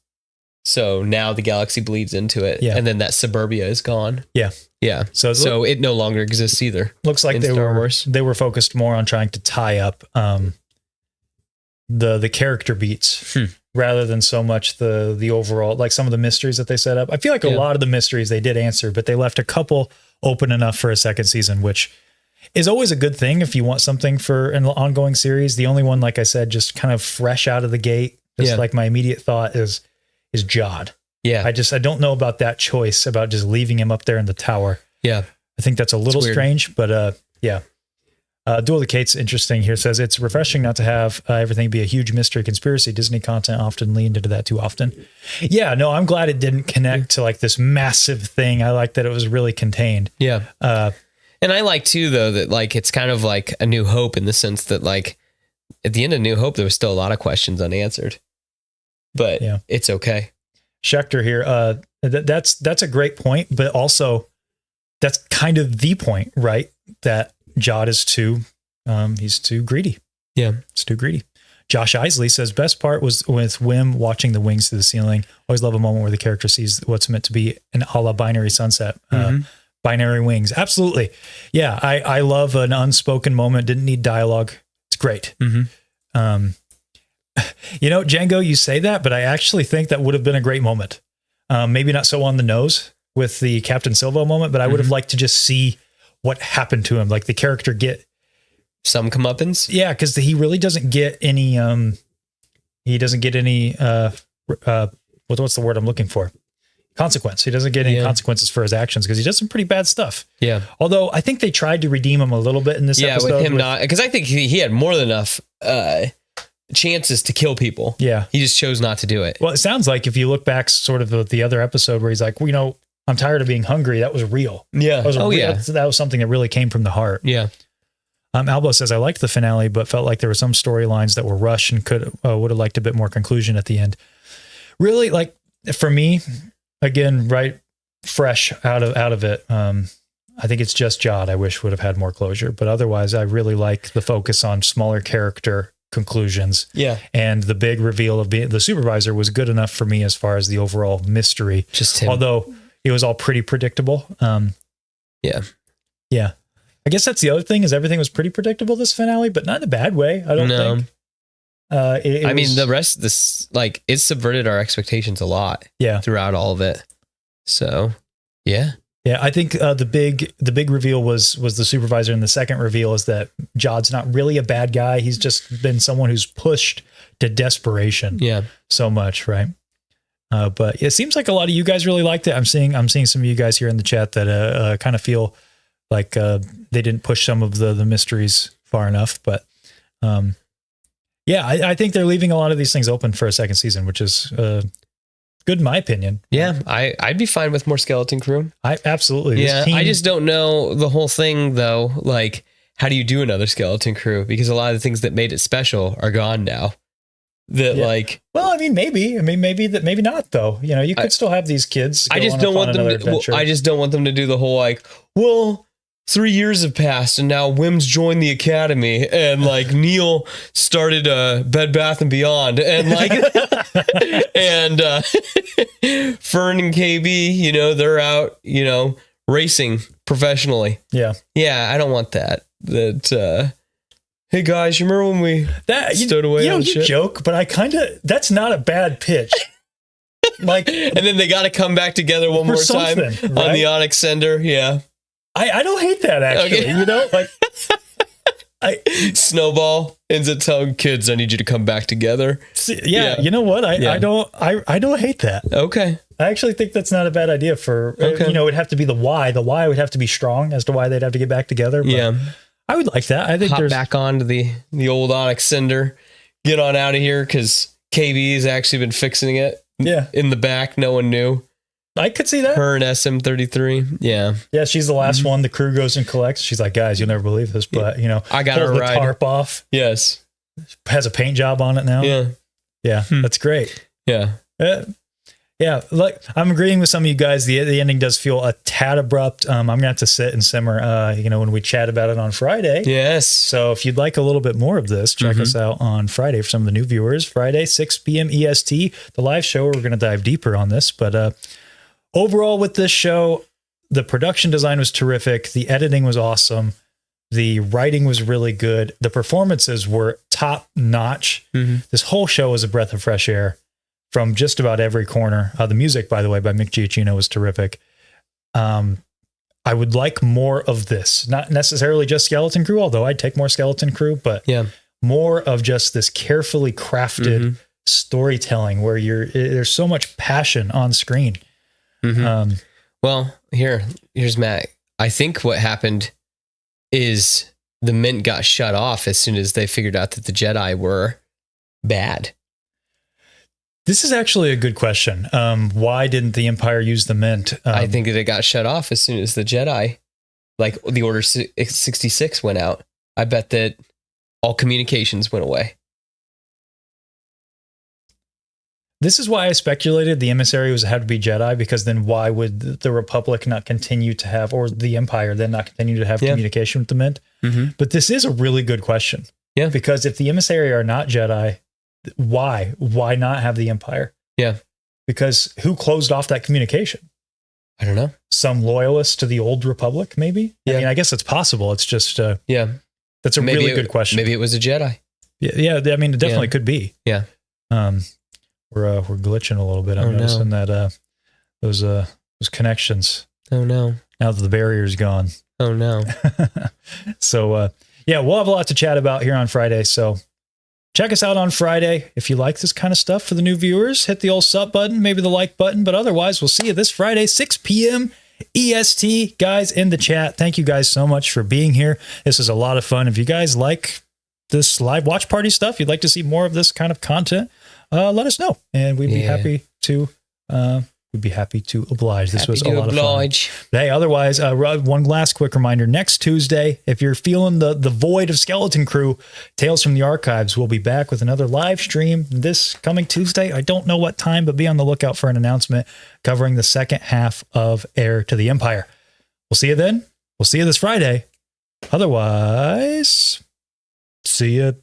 Speaker 2: So now the galaxy bleeds into it.
Speaker 1: Yeah.
Speaker 2: And then that suburbia is gone.
Speaker 1: Yeah.
Speaker 2: Yeah. So it no longer exists either.
Speaker 1: Looks like they were focused more on trying to tie up the character beats rather than so much the overall, like some of the mysteries that they set up. I feel like a lot of the mysteries they did answer, but they left a couple open enough for a second season, which is always a good thing if you want something for an ongoing series. The only one, like I said, just kind of fresh out of the gate, just like my immediate thought is Jod.
Speaker 2: Yeah.
Speaker 1: I don't know about that choice about just leaving him up there in the tower.
Speaker 2: Yeah.
Speaker 1: I think that's a little strange, but yeah. Duel of the Kate's interesting here. Says it's refreshing not to have everything be a huge mystery conspiracy. Disney content often leaned into that too often. Yeah, no, I'm glad it didn't connect to like this massive thing. I like that it was really contained.
Speaker 2: Yeah. And I like too, though, that like, it's kind of like A New Hope in the sense that like at the end of New Hope, there was still a lot of questions unanswered, but it's okay. Schechter
Speaker 1: here. That's a great point, but also that's kind of the point, right? That Jod is he's too greedy.
Speaker 2: Yeah.
Speaker 1: It's too greedy. Josh Isley says best part was with Wim watching the wings to the ceiling. Always love a moment where the character sees what's meant to be an a la binary sunset. Binary wings. Absolutely. Yeah. I love an unspoken moment. Didn't need dialogue. It's great. Django, you say that, but I actually think that would have been a great moment. Maybe not so on the nose with the Captain Silvo moment, but I would have liked to just see what happened to him. Like the character get
Speaker 2: some comeuppance.
Speaker 1: Yeah. Cause he really doesn't get any, what's the word I'm looking for? Consequence. He doesn't get any consequences for his actions because he does some pretty bad stuff.
Speaker 2: Yeah.
Speaker 1: Although I think they tried to redeem him a little bit in this episode.
Speaker 2: With him not, because I think he had more than enough chances to kill people. Yeah. He just chose not to do it.
Speaker 1: Well, it sounds like if you look back sort of the other episode where he's like, I'm tired of being hungry. That was real.
Speaker 2: Yeah.
Speaker 1: That was something that really came from the heart.
Speaker 2: Yeah.
Speaker 1: Albo says, I liked the finale, but felt like there were some storylines that were rushed and would have liked a bit more conclusion at the end. Really, like for me, again, right, fresh out of it. I think it's just Jod I wish would have had more closure, but otherwise I really like the focus on smaller character conclusions.
Speaker 2: Yeah.
Speaker 1: And the big reveal of being the supervisor was good enough for me as far as the overall mystery.
Speaker 2: Just him.
Speaker 1: Although it was all pretty predictable.
Speaker 2: Yeah.
Speaker 1: Yeah. I guess that's the other thing is everything was pretty predictable this finale, but not in a bad way. I don't think.
Speaker 2: The rest of this, like, it subverted our expectations a lot.
Speaker 1: Yeah.
Speaker 2: Throughout all of it. So, yeah.
Speaker 1: Yeah, I think the big reveal was the supervisor, and the second reveal is that Jod's not really a bad guy. He's just been someone who's pushed to desperation.
Speaker 2: Yeah.
Speaker 1: So much, right? But it seems like a lot of you guys really liked it. I'm seeing some of you guys here in the chat that kind of feel like they didn't push some of the mysteries far enough. But yeah, I think they're leaving a lot of these things open for a second season, which is good in my opinion.
Speaker 2: Yeah, I'd be fine with more Skeleton Crew.
Speaker 1: Absolutely.
Speaker 2: Yeah, I just don't know the whole thing though. Like, how do you do another Skeleton Crew? Because a lot of the things that made it special are gone now.
Speaker 1: Well, I mean, maybe not though. You could still have these kids.
Speaker 2: I just don't want them to do the whole like, well, 3 years have passed and now Wim's joined the academy and like Neil started Bed Bath and Beyond and like and Fern and KB, they're out, racing professionally.
Speaker 1: Yeah.
Speaker 2: Yeah, I don't want that. Hey guys, you remember when we stowed away?
Speaker 1: You joke, but that's not a bad pitch. Like,
Speaker 2: and then they got to come back together one more time right? On the Onyx Sender. Yeah.
Speaker 1: I don't hate that actually,
Speaker 2: Snowball ends up telling kids, I need you to come back together.
Speaker 1: Yeah. You know what? I don't hate that.
Speaker 2: Okay.
Speaker 1: I actually think that's not a bad idea for, it'd have to be the why. The why would have to be strong as to why they'd have to get back together. But yeah. I would like that. I think
Speaker 2: hop back onto the old Onyx Cinder, get on out of here because KB has actually been fixing it.
Speaker 1: Yeah,
Speaker 2: in the back, no one knew.
Speaker 1: I could see that.
Speaker 2: Her and SM33. Yeah,
Speaker 1: yeah. She's the last one. The crew goes and collects. She's like, guys, you'll never believe this, but
Speaker 2: I got her ride.
Speaker 1: Tarp off.
Speaker 2: Yes,
Speaker 1: has a paint job on it now.
Speaker 2: Yeah,
Speaker 1: yeah. That's great.
Speaker 2: Yeah.
Speaker 1: Yeah, like I'm agreeing with some of you guys. The ending does feel a tad abrupt. I'm gonna have to sit and simmer. When we chat about it on Friday.
Speaker 2: Yes.
Speaker 1: So if you'd like a little bit more of this, check us out on Friday for some of the new viewers. Friday, 6 p.m. EST, the live show. We're gonna dive deeper on this, but overall with this show, the production design was terrific. The editing was awesome. The writing was really good. The performances were top notch. This whole show was a breath of fresh air from just about every corner. The music, by the way, by Mick Giacchino was terrific. I would like more of this, not necessarily just Skeleton Crew, although I'd take more Skeleton Crew, but more of just this carefully crafted storytelling where there's so much passion on screen.
Speaker 2: Well, here's Matt. I think what happened is the Mint got shut off as soon as they figured out that the Jedi were bad.
Speaker 1: This is actually a good question. Why didn't the Empire use the Mint?
Speaker 2: I think that it got shut off as soon as the Jedi, like the Order 66 went out. I bet that all communications went away.
Speaker 1: This is why I speculated the emissary had to be Jedi, because then why would the Republic not continue to have, or the Empire then not continue to have communication with the Mint? But this is a really good question. Yeah. Because if the emissary are not Jedi, why not have the Empire? Yeah. Because who closed off that communication?
Speaker 2: I don't know.
Speaker 1: Some loyalists to the old Republic, maybe? Yeah. I mean, I guess it's possible. It's just, that's a really good question.
Speaker 2: Maybe it was a Jedi.
Speaker 1: Yeah. I mean, it definitely could be.
Speaker 2: Yeah.
Speaker 1: We're glitching a little bit. I'm noticing that those connections.
Speaker 2: Oh no.
Speaker 1: Now that the barrier's gone.
Speaker 2: Oh no.
Speaker 1: So we'll have a lot to chat about here on Friday. So check us out on Friday. If you like this kind of stuff for the new viewers, hit the old sub button, maybe the like button, but otherwise we'll see you this Friday, 6 p.m. EST. Guys in the chat, thank you guys so much for being here. This is a lot of fun. If you guys like this live watch party stuff, you'd like to see more of this kind of content, let us know, and we'd be happy to oblige. This was a lot of fun. Hey, otherwise, one last quick reminder: next Tuesday, if you're feeling the void of Skeleton Crew, Tales from the Archives will be back with another live stream this coming Tuesday. I don't know what time, but be on the lookout for an announcement covering the second half of Heir to the Empire. We'll see you then. We'll see you this Friday. Otherwise, see you